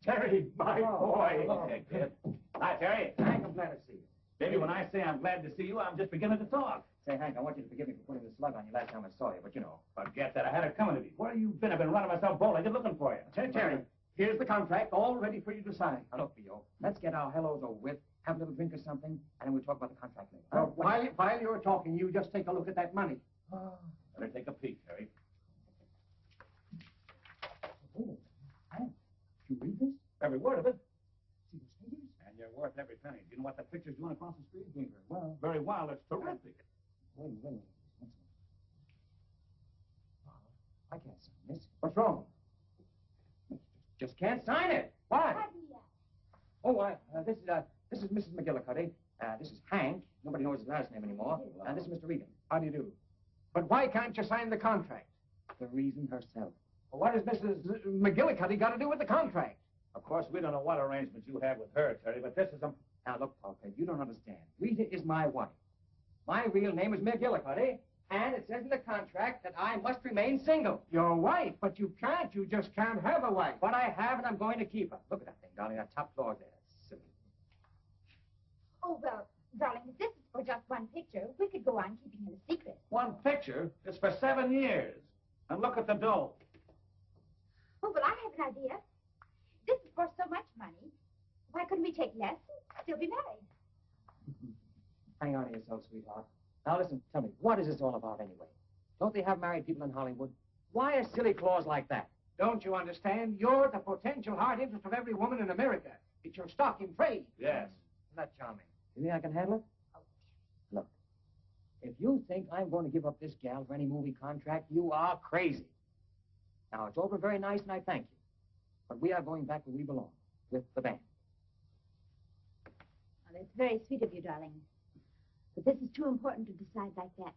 Terry, my boy. Hello. Hey, kid. Hi, Terry. Hank, I'm glad to see you. Baby, when I say I'm glad to see you, I'm just beginning to talk. Say, Hank, I want you to forgive me for putting the slug on you last time I saw you, but you know. Forget that. I had it coming to me. Where you been? I've been running myself bowlegged looking for you. Terry, here's the contract, all ready for you to sign. Now, look, B.O., let's get our hellos over with, have a little drink or something, and then we'll talk about the contract later. While you're talking, you just take a look at that money. Better take a peek, Terry. Oh, Hank, did you read this? Every word of it. See those figures? And you're worth every penny. Do you know what the picture's doing across the street? Doing very well. Very well. It's terrific. Wait a minute. I can't sign this. What's wrong? Just can't sign it. Why? Oh, this is Mrs. McGillicuddy. This is Hank. Nobody knows his last name anymore. And this is Mr. Regan. How do you do? But why can't you sign the contract? The reason herself. Well, what has Mrs. McGillicuddy got to do with the contract? Of course, we don't know what arrangements you have with her, Terry, but this is a... Now, look, Parker, you don't understand. Rita is my wife. My real name is McGillicuddy, and it says in the contract that I must remain single. Your wife? But you can't. You just can't have a wife. But I have, and I'm going to keep her. Look at that thing, darling, that top floor there. Silly. Oh, well, darling, if this is for just one picture, we could go on keeping it a secret. One picture? It's for 7 years. And look at the dough. Oh, well, I have an idea. This is for so much money. Why couldn't we take less and still be married? Hang on to yourself, sweetheart. Now, listen, tell me, what is this all about anyway? Don't they have married people in Hollywood? Why a silly clause like that? Don't you understand? You're the potential heart interest of every woman in America. It's your stock in trade. Yes. Isn't that charming? You think I can handle it? Look, if you think I'm going to give up this gal for any movie contract, you are crazy. Now, it's all been very nice, and I thank you. But we are going back where we belong, with the band. Well, it's very sweet of you, darling. But this is too important to decide like that.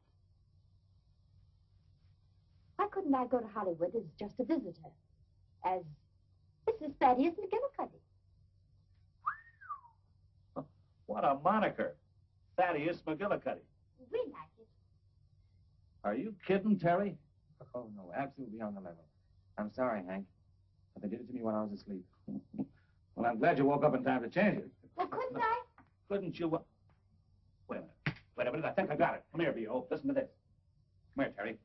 Why couldn't I go to Hollywood as just a visitor? As Mrs. Thaddeus McGillicuddy? What a moniker. Thaddeus McGillicuddy. We like it. Are you kidding, Terry? Oh, no, absolutely on the level. I'm sorry, Hank, but they did it to me when I was asleep. Well, I'm glad you woke up in time to change it. Well, couldn't I? Couldn't you? Wait a minute. Wait a minute. I think I got it. Come here, B.O. Listen to this. Come here, Terry.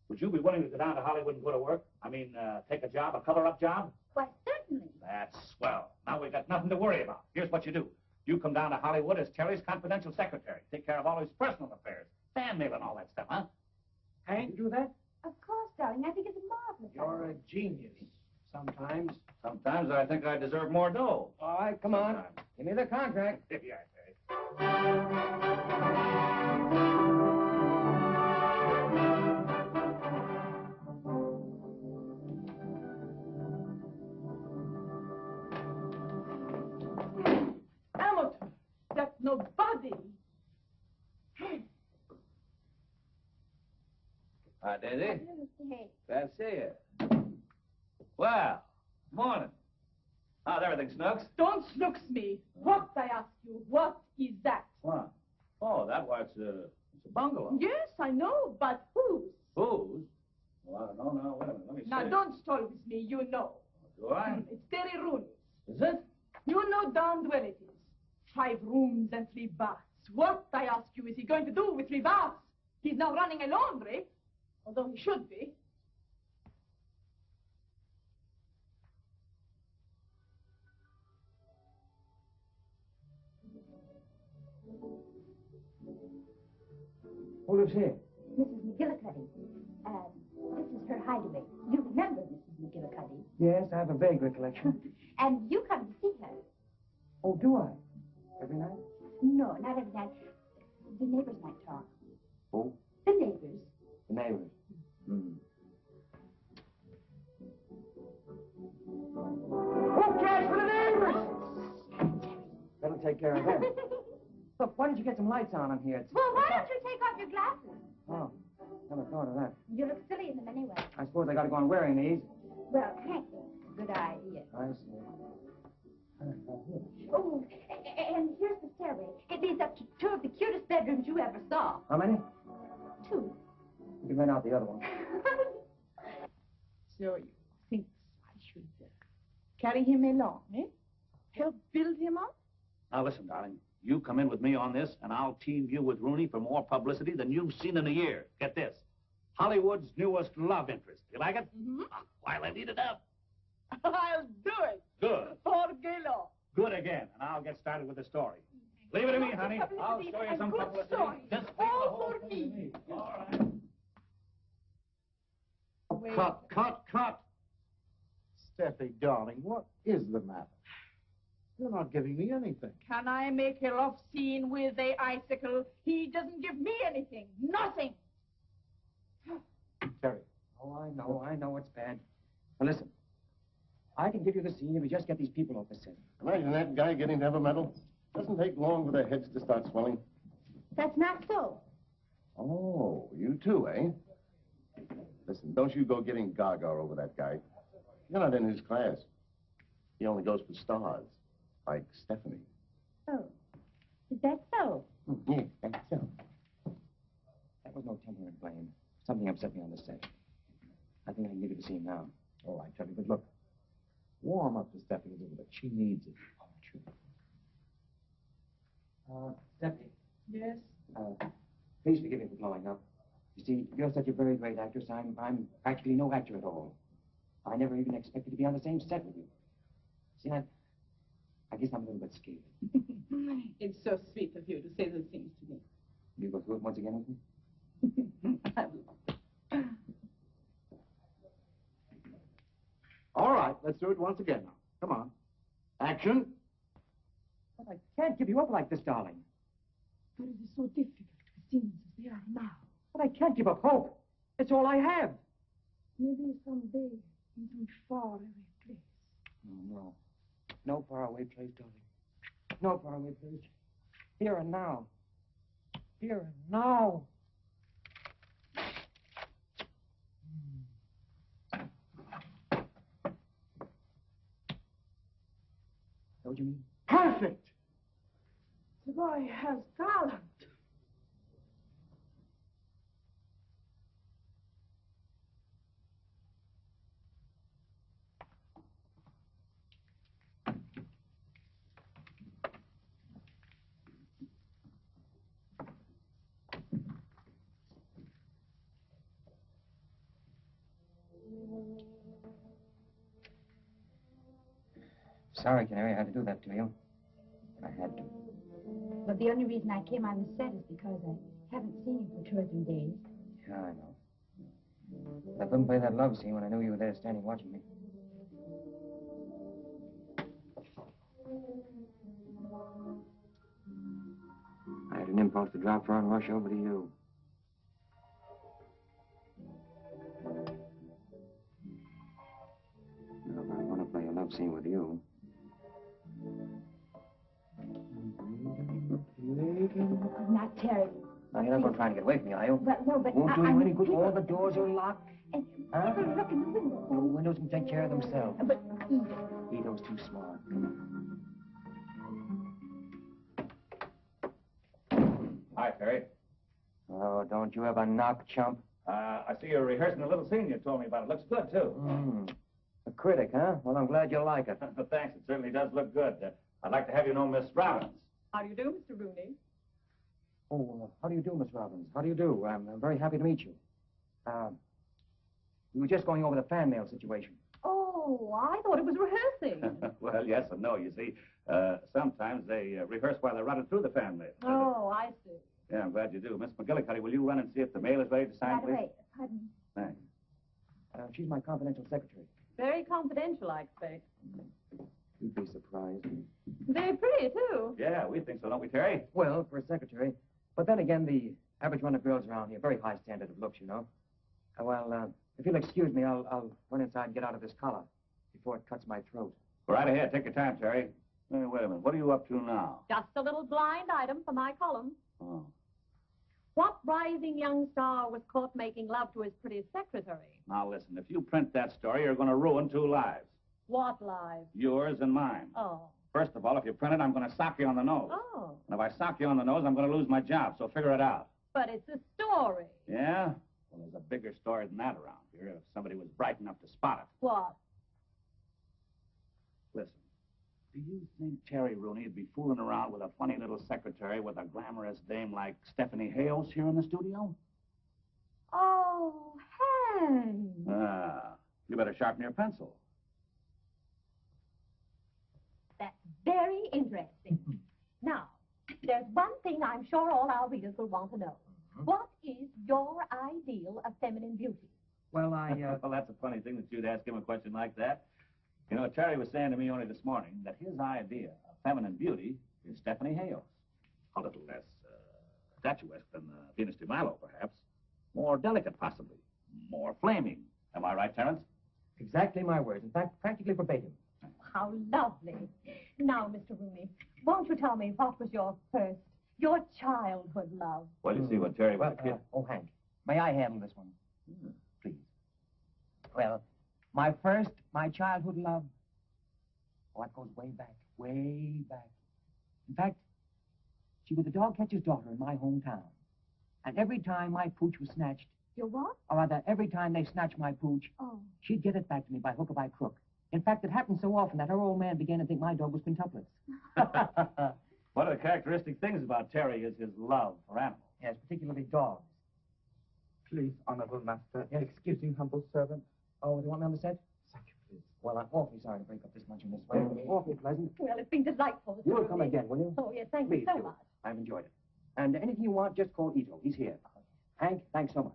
Would you be willing to go down to Hollywood and go to work? I mean, take a job, a cover-up job? Why, certainly. That's swell. Now we've got nothing to worry about. Here's what you do. You come down to Hollywood as Terry's confidential secretary. Take care of all his personal affairs. Fan mail and all that stuff, huh? Hank, you do that? Of course, darling. I think it's marvelous. You're a genius. Sometimes. Sometimes I think I deserve more dough. All right, come on. Give me the contract. If you are, Terry. Hi, Daisy. Hey. Glad to see you. Well, morning. How's everything, Snooks? Don't snooks me. What, I ask you, what is that? What? Oh, that was, it's a bungalow. Yes, I know, but whose? Whose? Well, I don't know now. Wait a minute, let me see. Now, don't stall with me, you know. Do I? It's Terry Rooney. Is it? You know darned well it is. 5 rooms and 3 baths. What, I ask you, is he going to do with 3 baths? He's now running a laundry, although he should be. Who lives here? Mrs. McGillicuddy. This is her hideaway. You remember Mrs. McGillicuddy. Yes, I have a vague recollection. And you come to see her. Oh, do I? Every night? No, not every night. The neighbors might talk. Who? The neighbors. The neighbors. Who cares for the neighbors? That'll take care of them. Look, why don't you get some lights on in here? Well, why don't you take off your glasses? Oh, never thought of that. You look silly in them anyway. I suppose I gotta go on wearing these. Well, Hank thinks it's a good idea. I see. Oh, and here's the stairway. It leads up to 2 of the cutest bedrooms you ever saw. How many? 2. You can rent out the other one. So you think I should carry him along, eh? Help build him up? Now, listen, darling. You come in with me on this, and I'll team you with Rooney for more publicity than you've seen in a year. Get this. Hollywood's newest love interest. You like it? Mm-hmm. While I lead it up. I'll do it. Good. For Gelo. Good again, and I'll get started with the story. Leave it to me, honey. I'll show you some publicity. Just all for me. All right. Cut. Steffie, darling, what is the matter? You're not giving me anything. Can I make a love scene with a icicle? He doesn't give me anything. Nothing. Terry. Oh, I know it's bad. Now listen, I can give you the scene if we just get these people off the set. Imagine that guy getting to have a medal. Doesn't take long for their heads to start swelling. That's not so. Oh, you too, eh? Listen, don't you go getting gaga over that guy. You're not in his class. He only goes for stars, like Stephanie. Oh, is that so? Yeah, that's so. That was no temperament, Blaine. Something upset me on the set. I think I can give you the scene now. All right, Terry, but look. Warm up to Steffie a little bit. She needs it. Oh, sure. Steffie. Yes? Please forgive me for blowing up. You see, you're such a very great actress. I'm practically no actor at all. I never even expected to be on the same set with you. See, I guess I'm a little bit scared. It's so sweet of you to say those things to me. You go through it once again with me? All right, let's do it once again now. Come on. Action. But I can't give you up like this, darling. But it is so difficult with things as they are now. But I can't give up hope. It's all I have. Maybe someday in some faraway place. No. No faraway place, darling. No faraway place. Here and now. Here and now. What do you mean? Perfect! The boy has talent. Sorry, Canary, I had to do that to you. I had to. But the only reason I came on the set is because I haven't seen you for 2 or 3 days. Yeah, I know. I couldn't play that love scene when I knew you were there standing watching me. I had an impulse to drop her and rush over to you. Now, if I want to play a love scene with you... Not Terry. Now, you're not going to try to get away from me, are you? Well, no, but Won't do you any good. people- All the doors are locked. And Huh? people look in the window. The windows can take care of themselves. But Ito's too smart. Hi, Terry. Oh, don't you ever knock, chump? I see you're rehearsing a little scene you told me about. It looks good, too. A critic, huh? Well, I'm glad you like it. Thanks. It certainly does look good. I'd like to have you know Miss Robbins. How do you do, Mr. Rooney? Oh, how do you do, Miss Robbins? How do you do? I'm very happy to meet you. We were just going over the fan mail situation. Oh, I thought it was rehearsing. Well, yes and no. You see, sometimes they rehearse while they're running through the fan mail. Oh, I see. Yeah, I'm glad you do. Miss McGillicuddy, will you run and see if the mail is ready to sign, By the please? way, pardon me. Thanks. She's my confidential secretary. Very confidential, I expect. You'd be surprised. Very pretty, too. Yeah, we think so, don't we, Terry? Well, for a secretary. But then again, the average run of girls around here, very high standard of looks, you know. If you'll excuse me, I'll run inside and get out of this collar before it cuts my throat. Go right ahead. Take your time, Terry. Wait a minute. What are you up to now? Just a little blind item for my column. Oh. What rising young star was caught making love to his pretty secretary? Now, listen. If you print that story, you're going to ruin 2 lives. What lives? Yours and mine. Oh. First of all, if you print it, I'm going to sock you on the nose. Oh. And if I sock you on the nose, I'm going to lose my job, so figure it out. But it's a story. Yeah? Well, there's a bigger story than that around here, if somebody was bright enough to spot it. What? Listen, do you think Terry Rooney would be fooling around with a funny little secretary with a glamorous dame like Steffie Hajos here in the studio? Oh, Hank. You better sharpen your pencil. That's very interesting. Now, there's one thing I'm sure all our readers will want to know. What is your ideal of feminine beauty? Well, Well, that's a funny thing that you'd ask him a question like that. You know, Terry was saying to me only this morning that his idea of feminine beauty is Steffie Hajos. A little less statuesque than Venus de Milo, perhaps. More delicate, possibly. More flaming. Am I right, Terence? Exactly my words. In fact, practically verbatim. How lovely. Now, Mr. Rooney, won't you tell me what was your childhood love? Well, you see what Terry was a kid. Hank, may I handle this one? Please. Well, my childhood love, it goes way back, way back. In fact, she was the dog catcher's daughter in my hometown. And every time my pooch was snatched, Your what? or rather, every time they snatched my pooch, Oh. she'd get it back to me by hook or by crook. In fact, it happened so often that her old man began to think my dog was quintuplets. One of the characteristic things about Terry is his love for animals. Yes, particularly dogs. Please, honorable master, excuse me, humble servant. Oh, do you want me on the set? Thank you, please. Well, I'm awfully sorry to break up this luncheon this way. Awfully pleasant. Well, it's been delightful. Mr. You'll Rooney. come again, will you? Oh, yes, thank Please you so do. much. I've enjoyed it. And anything you want, just call Ito. He's here. Hank, thanks so much.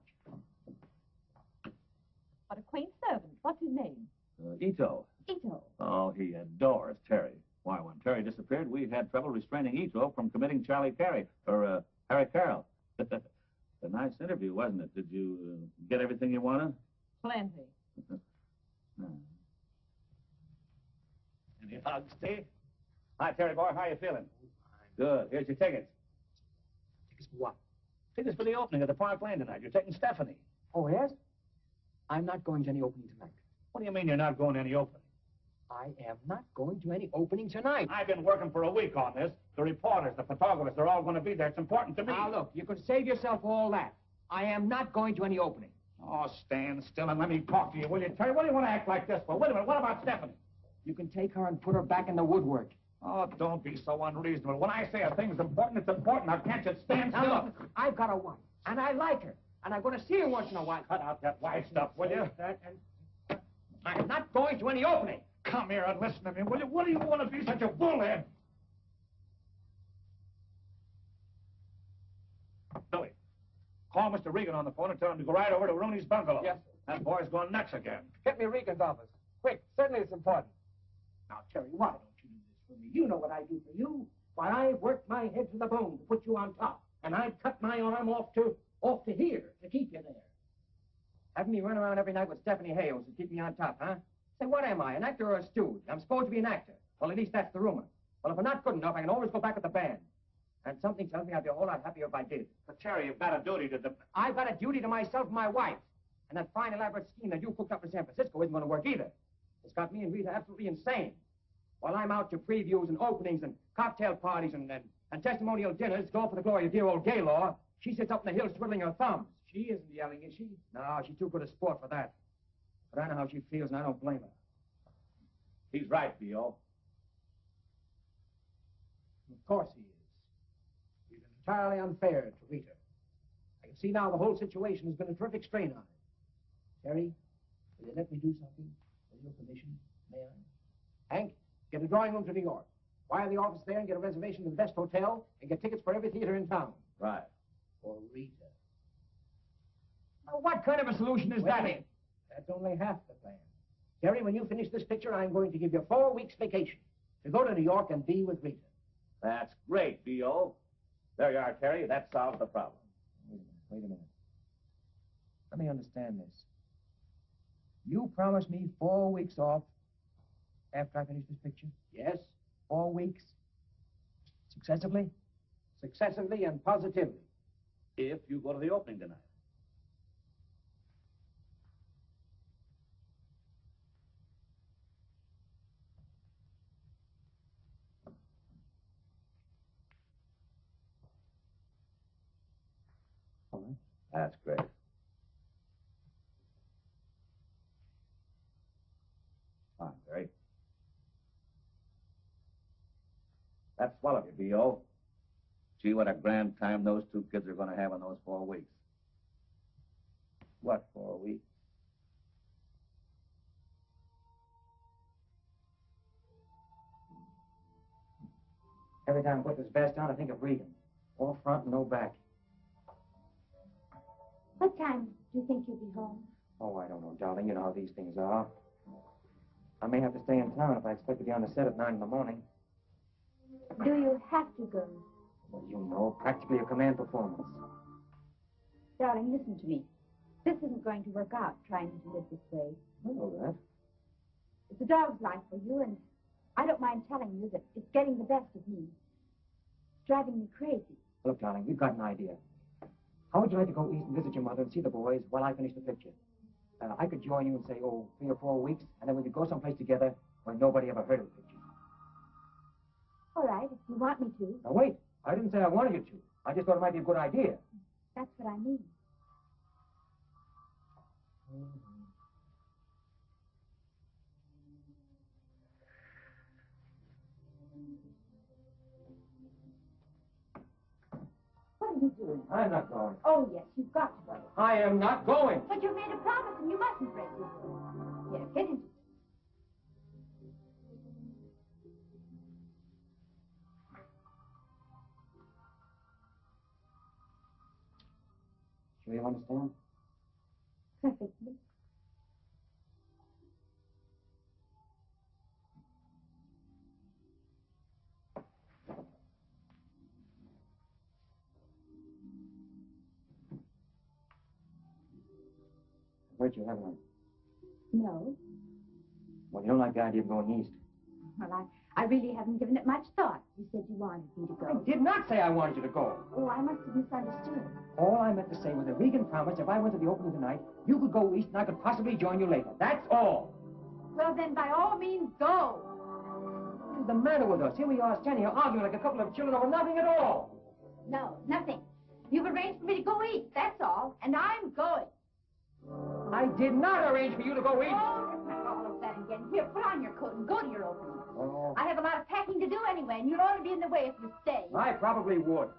What a quaint servant. What's his name? Ito. Ito. Oh, he adores Terry. Why, when Terry disappeared, we had trouble restraining Ito from committing Harry Carroll. A nice interview, wasn't it? Did you get everything you wanted? Plenty. Any hugs, Steve? Hi, Terry boy. How you feeling? Good. Here's your tickets. Tickets for what? Tickets for the opening of the Park Lane tonight. You're taking Steffie. Oh, yes? I'm not going to any opening tonight. What do you mean you're not going to any opening? I am not going to any opening tonight. I've been working for a week on this. The reporters, the photographers, they're all going to be there. It's important to me. Now, look, you can save yourself all that. I am not going to any opening. Oh, stand still and let me talk to you, will you, Terry? What do you want to act like this for? Wait a minute. What about Steffie? You can take her and put her back in the woodwork. Oh, don't be so unreasonable. When I say a thing's important, it's important. Now, can't you stand still? Now, look, I've got a wife, and I like her, and I'm going to see her once in a while. Cut out that wife stuff, will you? I'm not going to any opening. Come here and listen to me, will you? What do you want to be such a bullhead? Billy, call Mr. Regan on the phone and tell him to go right over to Rooney's bungalow. Yes, sir. That boy's going nuts again. Get me Regan's office. Quick, certainly it's important. Now, Terry, why don't you do this for me? You know what I do for you. Why, I worked my head to the bone to put you on top. And I'd cut my arm off to here to keep you there. Having me run around every night with Steffie Hajos to keep me on top, huh? Say, what am I, an actor or a stooge? I'm supposed to be an actor. Well, at least that's the rumor. Well, if I'm not good enough, I can always go back with the band. And something tells me I'd be a whole lot happier if I did. But, Terry, you've got a duty to the... I've got a duty to myself and my wife. And that fine, elaborate scheme that you cooked up for San Francisco isn't going to work either. It's got me and Rita absolutely insane. While I'm out to previews and openings and cocktail parties and testimonial dinners, go for the glory of dear old Gaylord, she sits up in the hills twiddling her thumbs. She isn't yelling, is she? No, she's too good a sport for that. But I know how she feels, and I don't blame her. He's right, B.O. Of course he is. He's been entirely unfair to Rita. I can see now the whole situation has been a terrific strain on her. Terry, will you let me do something? With your permission, may I? Hank, get a drawing room to New York. Wire the office there and get a reservation to the best hotel and get tickets for every theater in town. Right. For Rita. Now, what kind of a solution is that? That's only half the plan. Terry, when you finish this picture, I'm going to give you 4 weeks vacation to go to New York and be with Rita. That's great, B.O. There you are, Terry. That solves the problem. Wait a minute. Let me understand this. You promised me 4 weeks off after I finish this picture? Yes. 4 weeks? Successively? Successively and positively. If you go to the opening tonight. That's great. Fine, Terry. That's swell of you, B.O. Gee, what a grand time those two kids are going to have in those 4 weeks. What 4 weeks? Every time I put this vest on, I think of Regan. All front and no back. What time do you think you'll be home? Oh, I don't know, darling. You know how these things are. I may have to stay in town if I expect to be on the set at 9 in the morning. Do you have to go? Well, you know, practically a command performance. Darling, listen to me. This isn't going to work out, trying to live this way. I know that. It's a dog's life for you, and I don't mind telling you that it's getting the best of me. It's driving me crazy. Look, darling, we've got an idea. How would you like to go east and visit your mother and see the boys while I finish the picture? I could join you and say, 3 or 4 weeks, and then we could go someplace together where nobody ever heard of the picture. All right, if you want me to. Now, wait. I didn't say I wanted you to. I just thought it might be a good idea. That's what I mean. What are you doing? I'm not going. Oh, yes, you've got to go. I am not going. But you made a promise, and you mustn't break your word. Here, get into it. Sure you understand? Perfectly. Hurt you, haven't I? No. Well, you don't like the idea of going east. Well, I really haven't given it much thought. You said you wanted me to go. I did not say I wanted you to go. Oh, I must have misunderstood. All I meant to say was that Regan promised if I went to the opening tonight, you could go east and I could possibly join you later. That's all. Well, then, by all means, go. What's the matter with us? Here we are standing here arguing like a couple of children over nothing at all. No, nothing. You've arranged for me to go east, that's all. And I'm going. I did not arrange for you to go east. Oh, let's not all of that again. Here, put on your coat and go to your opening. Oh. I have a lot of packing to do anyway, and you'll only be in the way if you stay. I probably would.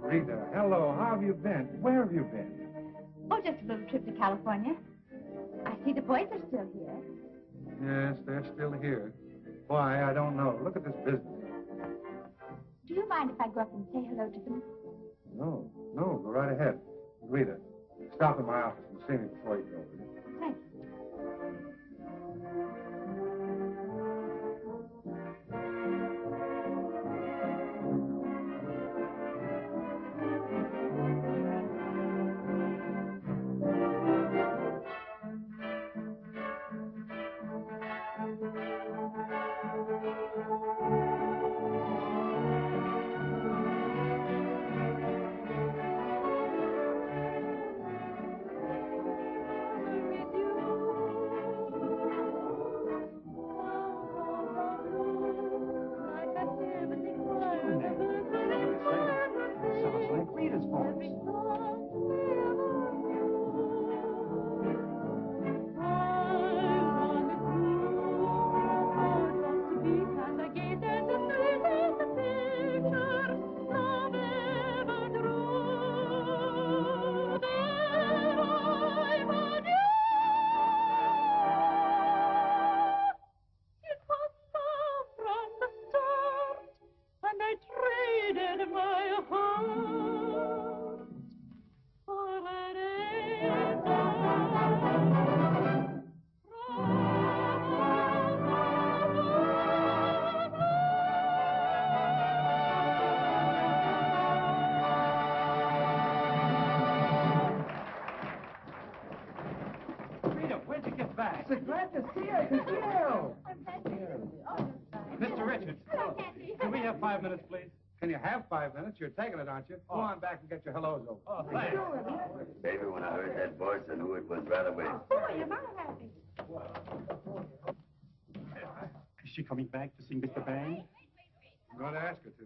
Rita, hello. How have you been? Where have you been? Oh, just a little trip to California. I see the boys are still here. Yes, they're still here. Why, I don't know. Look at this business. Do you mind if I go up and say hello to them? No, go right ahead. Rita, stop in my office and see me before you go, will you? Thank Sounds like Rita's voice. And I traded my heart for Rita, when'd you get back? So glad to see you. Good deal. Mr. Richards, can we have 5 minutes, please? Can you have 5 minutes? You're taking it, aren't you? Go on back and get your hellos over. Oh, thanks. Baby, when I heard that voice, I knew it was right away. Oh, you're not happy. Is she coming back to see Mr. Bang? I'm going to ask her to.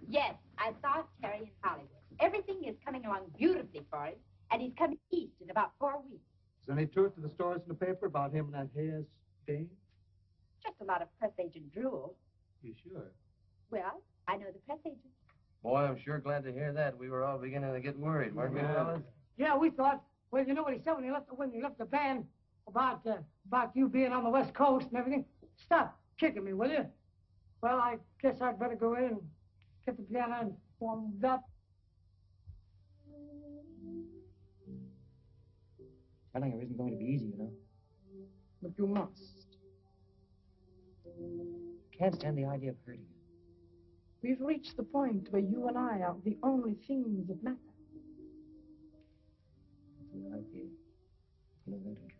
Yes, I saw Terry in Hollywood. Everything is coming along beautifully for him, and he's coming east in about 4 weeks. Is there any truth to the stories in the paper about him and that Hayes dame? Just a lot of press agent drool. You sure? Well, I know the press agent. Boy, I'm sure glad to hear that. We were all beginning to get worried, weren't we, fellas? Yeah, we thought. Well, you know what he said when he left the band about you being on the West Coast and everything. Stop kicking me, will you? Well, I guess I'd better go in and get the piano and warmed up. Telling her isn't going to be easy, you know. But you must. Can't stand the idea of hurting her. We've reached the point where you and I are the only things that matter. That's what I feel. You know that, don't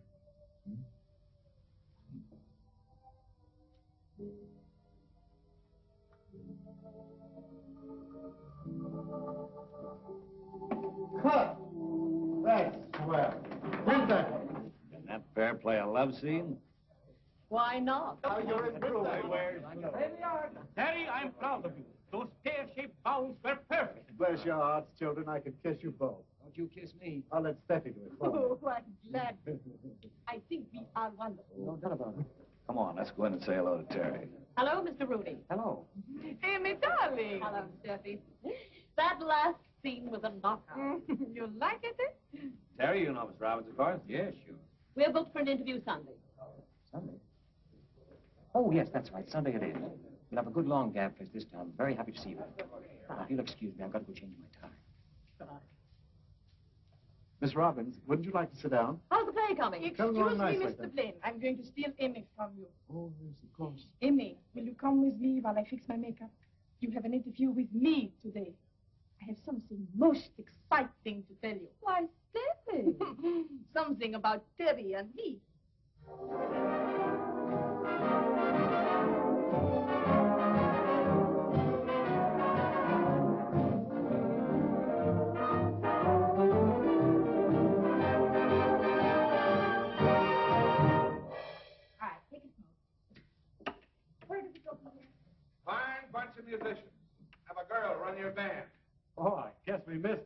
you? Cut! That's swell. Print that one. Can that pair play a love scene? Why not? How you're improving. Terry, I'm proud of you. Those pear-shaped bows were perfect. Bless your hearts, children. I could kiss you both. Don't you kiss me. I'll let Steffie do it. Oh, I'm glad. I think we are wonderful. No doubt about it. Come on, let's go in and say hello to Terry. Hello, Mr. Rooney. Hello. Amy, darling. Hello, Steffie. That last scene was a knockout. You like it, eh? Terry, you know Miss Robbins, of course? Yeah, sure. We're booked for an interview Sunday. Sunday? Oh, yes, that's right. Sunday it is. We'll have a good long gab fest this time. I'm very happy to see you. If you'll excuse me, I've got to go change my tie. Miss Robbins, wouldn't you like to sit down? How's the play coming? Come Excuse on me, nicely, Mr. then. Blaine. I'm going to steal Amy from you. Oh, yes, of course. Amy, will you come with me while I fix my makeup? You have an interview with me today. I have something most exciting to tell you. Why, Steffie? Something about Terry and me. Fine bunch of musicians. Have a girl run your band. Oh, I guess we missed her.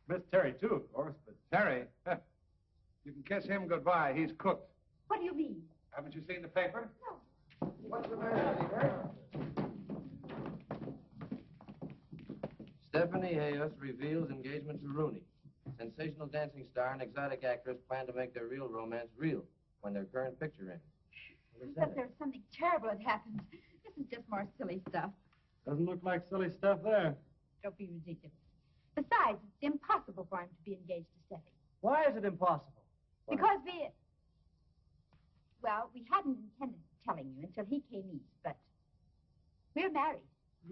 Miss Terry, too, of course, but... Terry, you can kiss him goodbye. He's cooked. What do you mean? Haven't you seen the paper? No. What's the matter, Steve? Stephanie Hajos reveals engagement to Rooney. Sensational dancing star and exotic actress plan to make their real romance real when their current picture ends. But there's something terrible that happened. This is just more silly stuff. Doesn't look like silly stuff there. Don't be ridiculous. Besides, it's impossible for him to be engaged to Steffie. Why is it impossible? Because we hadn't intended telling you until he came east, but we're married.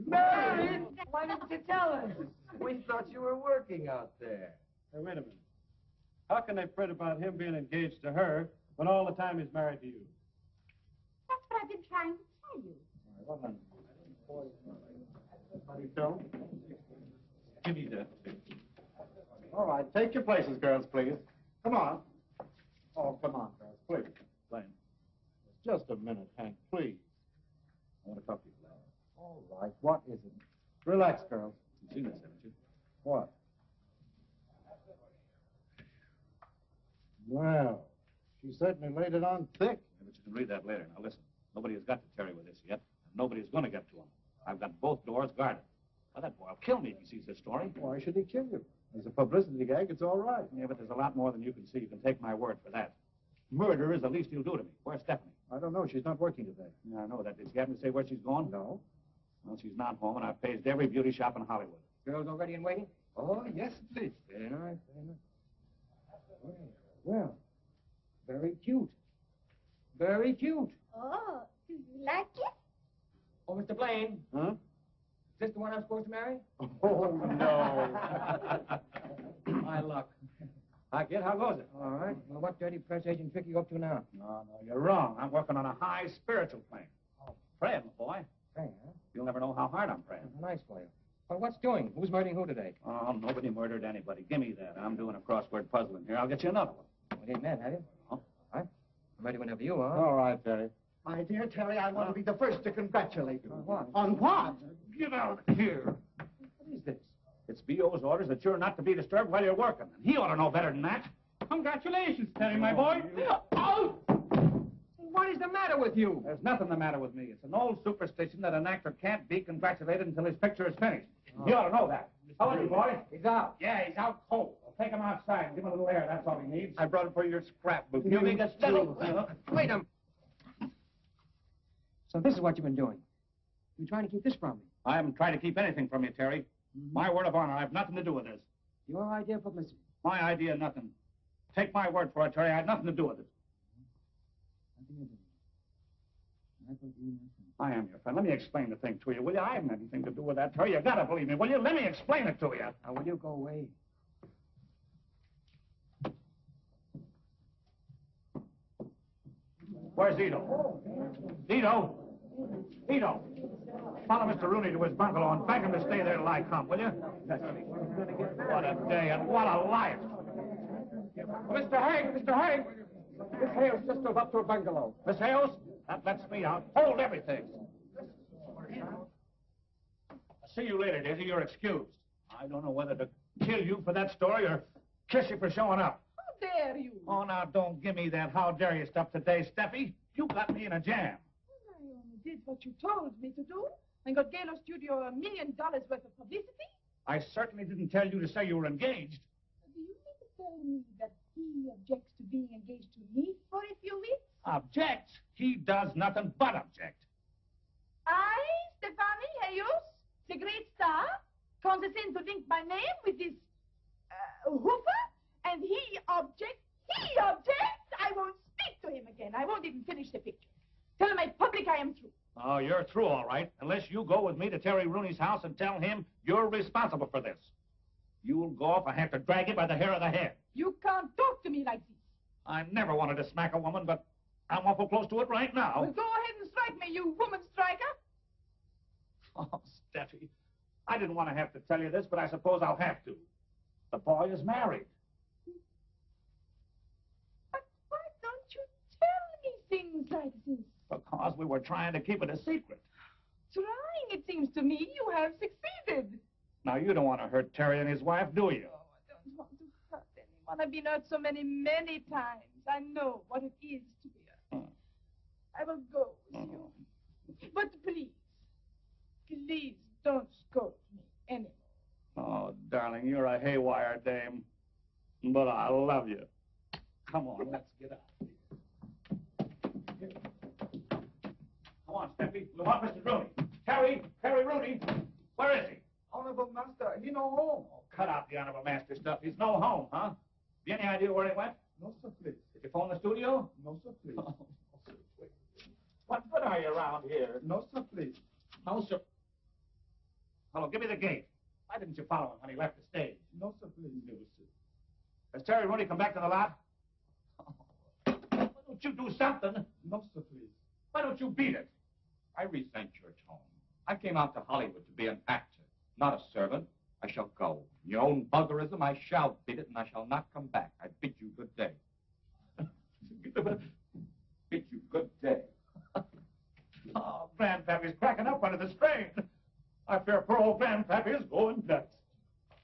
Married? Why didn't you tell us? We thought you were working out there. Hey, wait a minute. How can they fret about him being engaged to her when all the time he's married to you? That's what I've been trying to tell you. How do you feel? Give me that. All right, take your places, girls, please. Come on. Oh, come on, girls, please. Blaine. Just a minute, Hank, please. I want to talk to you, Blaine. All right, what is it? Relax, girls. You've seen this, haven't you? What? Well, she certainly laid it on thick. Yeah, but you can read that later. Now, listen. Nobody has got to Terry with this yet, and nobody's going to get to him. I've got both doors guarded. Well, that boy will kill me if he sees this story. Why should he kill you? As a publicity gag, it's all right. Yeah, but there's a lot more than you can see. You can take my word for that. Murder is the least he'll do to me. Where's Stephanie? I don't know. She's not working today. Yeah, I know that. Did she happen to say where she's going? No. Well, she's not home, and I've paged every beauty shop in Hollywood. Girls already in waiting? Oh, yes, please. Very nice, very nice. Well, very cute. Very cute. Oh, do you like it? Oh, Mr. Blaine. Huh? Is this the one I'm supposed to marry? Oh, no. My luck. Hi, kid. How goes it? All right. Well, what dirty press agent trick you up to now? No, you're wrong. I'm working on a high spiritual plane. Oh, praying, boy. Praying, huh? You'll never know how hard I'm praying. Nice for you. Well, what's doing? Who's murdering who today? Oh, nobody murdered anybody. Give me that. I'm doing a crossword puzzle in here. I'll get you another one. We ain't met, have you? Oh. All right. I'm ready whenever you are. All right, Terry. My dear Terry, I want to be the first to congratulate you. On what? On what? Get out of here. What is this? It's B.O.'s orders that you're not to be disturbed while you're working. And he ought to know better than that. Congratulations, Terry, my boy. Oh! What is the matter with you? There's nothing the matter with me. It's an old superstition that an actor can't be congratulated until his picture is finished. Oh. You ought to know that. How are you, boy? He's out. Yeah, he's out cold. Well, take him outside and give him a little air. That's all he needs. I brought it for your scrapbook. You make a settle. Wait a minute. So this is what you've been doing. You're trying to keep this from me. I'm trying to keep anything from you, Terry. My word of honor, I have nothing to do with this. Your idea of publicity. My idea, nothing. Take my word for it, Terry. I had nothing to do with it. I am your friend. Let me explain the thing to you, will you? I haven't anything to do with that, Terry. You gotta believe me, will you? Let me explain it to you. Now, will you go away? Where's Ito? Ito? Ito! Follow Mr. Rooney to his bungalow and beg him to stay there till I come, will you? What a day and what a life! Mr. Hank! Mr. Hank! Miss Hales just drove up to her bungalow. Miss Hales, that lets me out. Hold everything. I'll see you later, Daisy. You're excused. I don't know whether to kill you for that story or kiss you for showing up. How dare you? Oh, now, don't give me that how dare you stuff today, Steffi. You got me in a jam. I only did what you told me to do and got Galo Studio $1 million worth of publicity. I certainly didn't tell you to say you were engaged. Do you mean to tell me that he objects to being engaged to me for a few weeks? Object? He does nothing but object. I, Stephanie Hajos, the great star, condescend to link my name with this hoofer, and he objects. He objects! I won't speak to him again. I won't even finish the picture. Tell my public I am through. Oh, you're through, all right, unless you go with me to Terry Rooney's house and tell him you're responsible for this. You'll go if I have to drag you by the hair of the head. You can't talk to me like this. I never wanted to smack a woman, but I'm awful close to it right now. Well, go ahead and strike me, you woman striker. Oh, Steffi, I didn't want to have to tell you this, but I suppose I'll have to. The boy is married. But why don't you tell me things like this? Because we were trying to keep it a secret. Trying, it seems to me you have succeeded. Now, you don't want to hurt Terry and his wife, do you? Oh, I don't want to hurt anyone. I've been hurt so many times. I know what it is to be hurt. I will go with you. But please don't scold me anymore. Oh, darling, you're a haywire dame. But I love you. Come on, let's get out. Come on, Steffie. We want Mr. Rooney. Terry Rooney. Where is he? Honorable Master, he no home. Oh, cut out the honorable master stuff. He's no home, huh? You any idea where he went? No, sir, please. Did you phone the studio? No, sir, please. What good are you around here? No, sir, please. No, sir. Hello, give me the gate. Why didn't you follow him when he left the stage? No, sir, please. No, sir. Has Terry Rooney come back to the lot? Why don't you do something? No, sir, please. Why don't you beat it? I resent your tone. I came out to Hollywood to be an actor, not a servant. I shall go. In your own buggerism, I shall beat it, and I shall not come back. I bid you good day. Bid you good day. Oh, Grandpappy's cracking up under the strain. I fear poor old Grandpappy is going nuts.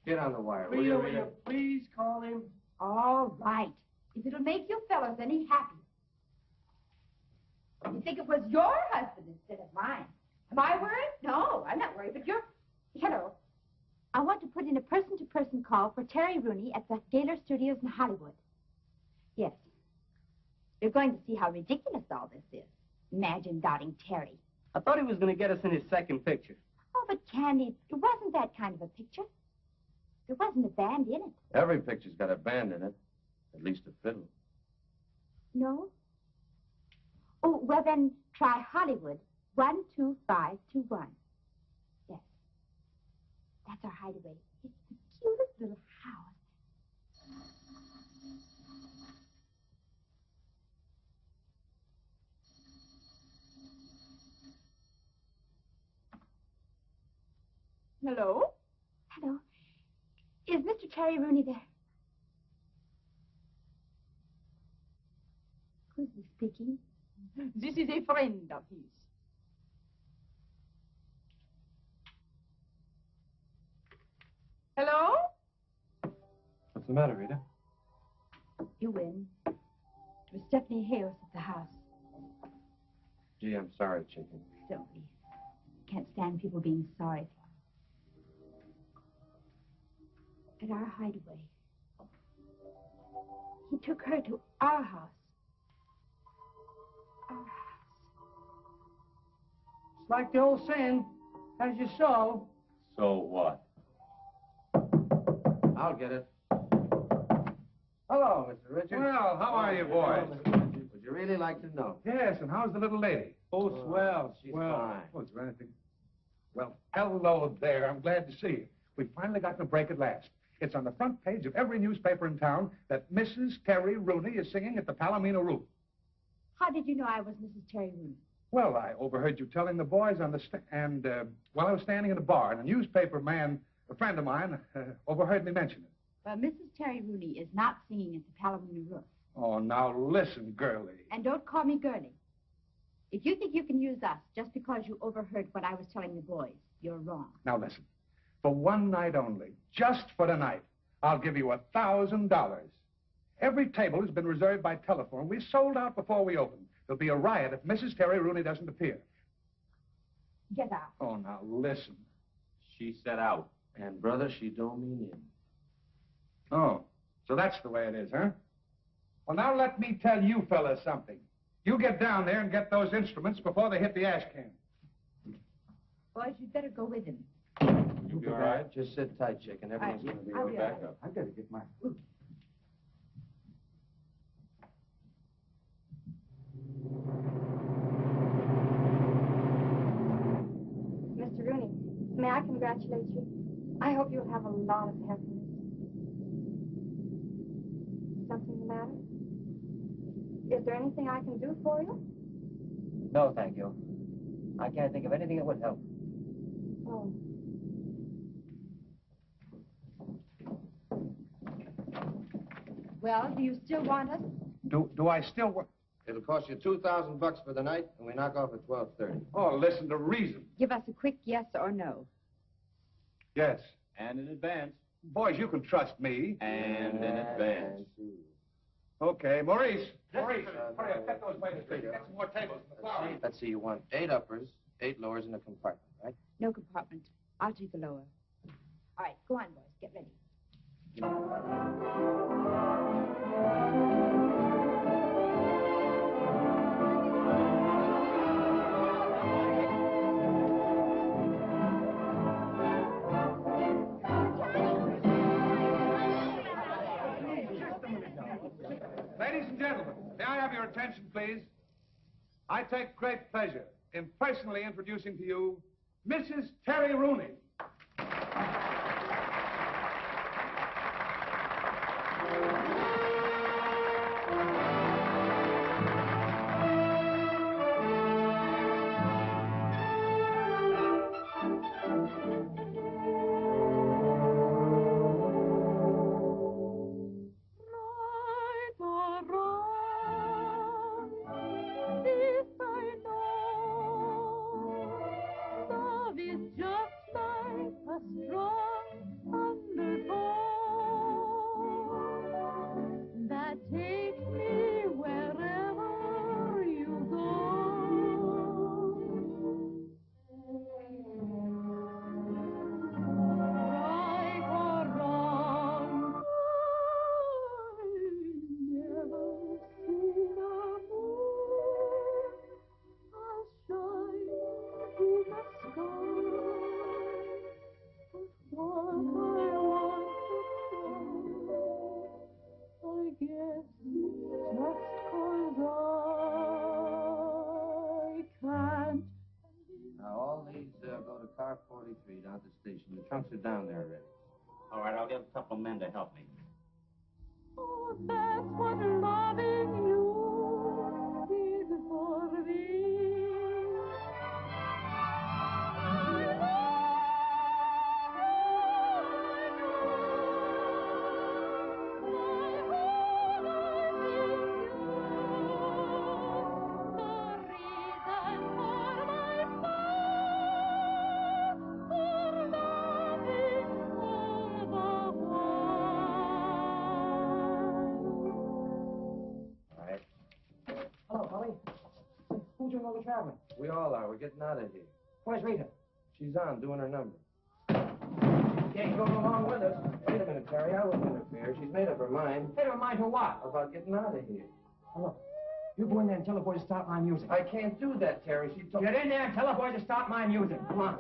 Get on the wire, will Rita, you, will Rita? you please call him? All right. If it'll make you fellas any happy. You think it was your husband instead of mine. Am I worried? No, I'm not worried, but you're... Hello. I want to put in a person-to-person call for Terry Rooney at the Gaylor Studios in Hollywood. Yes. You're going to see how ridiculous all this is. Imagine dotting Terry. I thought he was going to get us in his second picture. Oh, but Candy, it wasn't that kind of a picture. There wasn't a band in it. Every picture's got a band in it. At least a fiddle. No? Oh, well then, try Hollywood 12521. Yes. That's our hideaway. It's the cutest little house. Hello? Hello. Is Mr. Terry Rooney there? Who's he speaking? This is a friend of his. Hello? What's the matter, Rita? You win. It was Stephanie Hajos at the house. Gee, I'm sorry, chicken. Don't be. Can't stand people being sorry for him. At our hideaway. He took her to our house. Our house. It's like the old saying, as you sow. So what? I'll get it. Hello, Mr. Richards. Well, how are you, boys? Would you really like to know? Yes, and how's the little lady? Oh, swell. She's well, fine. Oh, is there anything? Well, hello there. I'm glad to see you. We've finally gotten a break at last. It's on the front page of every newspaper in town that Mrs. Terry Rooney is singing at the Palomino Roof. How did you know I was Mrs. Terry Rooney? Well, I overheard you telling the boys on the while I was standing in a bar, and a newspaper man, a friend of mine, overheard me mention it. Well, Mrs. Terry Rooney is not singing at the Palomino Roof. Oh, now listen, girlie. And don't call me girlie. If you think you can use us just because you overheard what I was telling the boys, you're wrong. Now listen. For one night only, just for tonight, I'll give you $1,000. Every table has been reserved by telephone. We sold out before we opened. There'll be a riot if Mrs. Terry Rooney doesn't appear. Get out. Oh, now listen. She said out. And, brother, she don't mean in. Oh, so that's the way it is, huh? Well, now let me tell you fellas something. You get down there and get those instruments before they hit the ash can. Boys, you'd better go with him. You'll be all right. Just sit tight, chicken. Everything's going to be I'll right be back all right. up. I've got to get my flute. Mr. Rooney, may I congratulate you? I hope you'll have a lot of happiness. Something the matter? Is there anything I can do for you? No, thank you. I can't think of anything that would help. Oh. Well, do you still want us? Do I still work? It'll cost you $2,000 for the night, and we knock off at 12:30. Oh, listen to reason. Give us a quick yes or no. Yes. And in advance. Boys, you can trust me. And in advance. Okay, Maurice. Maurice, hurry up, get those waiters ready. Get some more tables in the bar. Let's see, you want 8 uppers, 8 lowers in a compartment, right? No compartment. I'll take the lower. All right, go on, boys. Get ready. Ladies and gentlemen, may I have your attention, please? I take great pleasure in personally introducing to you Mrs. Terry Rooney. Car 43 down at the station. The trunks are down there already. All right, I'll get a couple of men to help me. Oh, that's what loving you is for me. Hello, Holly. Who's doing all the traveling? We all are. We're getting out of here. Where's Rita? She's on, doing her number. Can't go along with us. Wait a minute, Terry. I wouldn't interfere. She's made up her mind. Made up her mind for what? About getting out of here. Now, look, you go in there and tell the boys to stop my music. I can't do that, Terry. She told... Get in there and tell the boys to stop my music. Come on.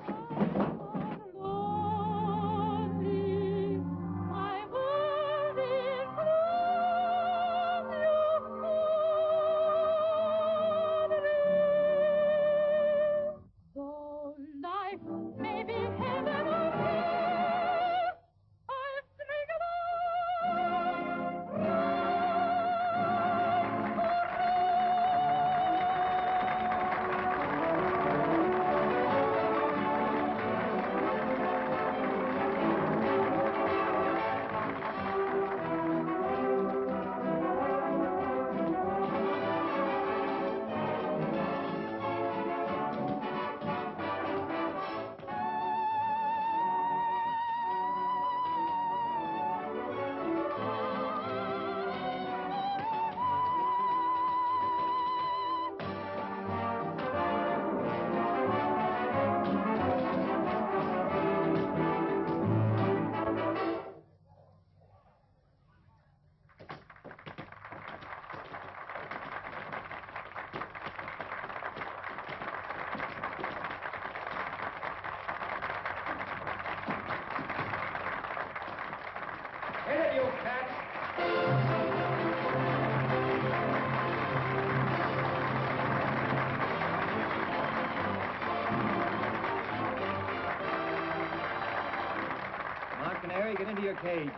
Hey, you cats! Come on, Canary, get into your cage.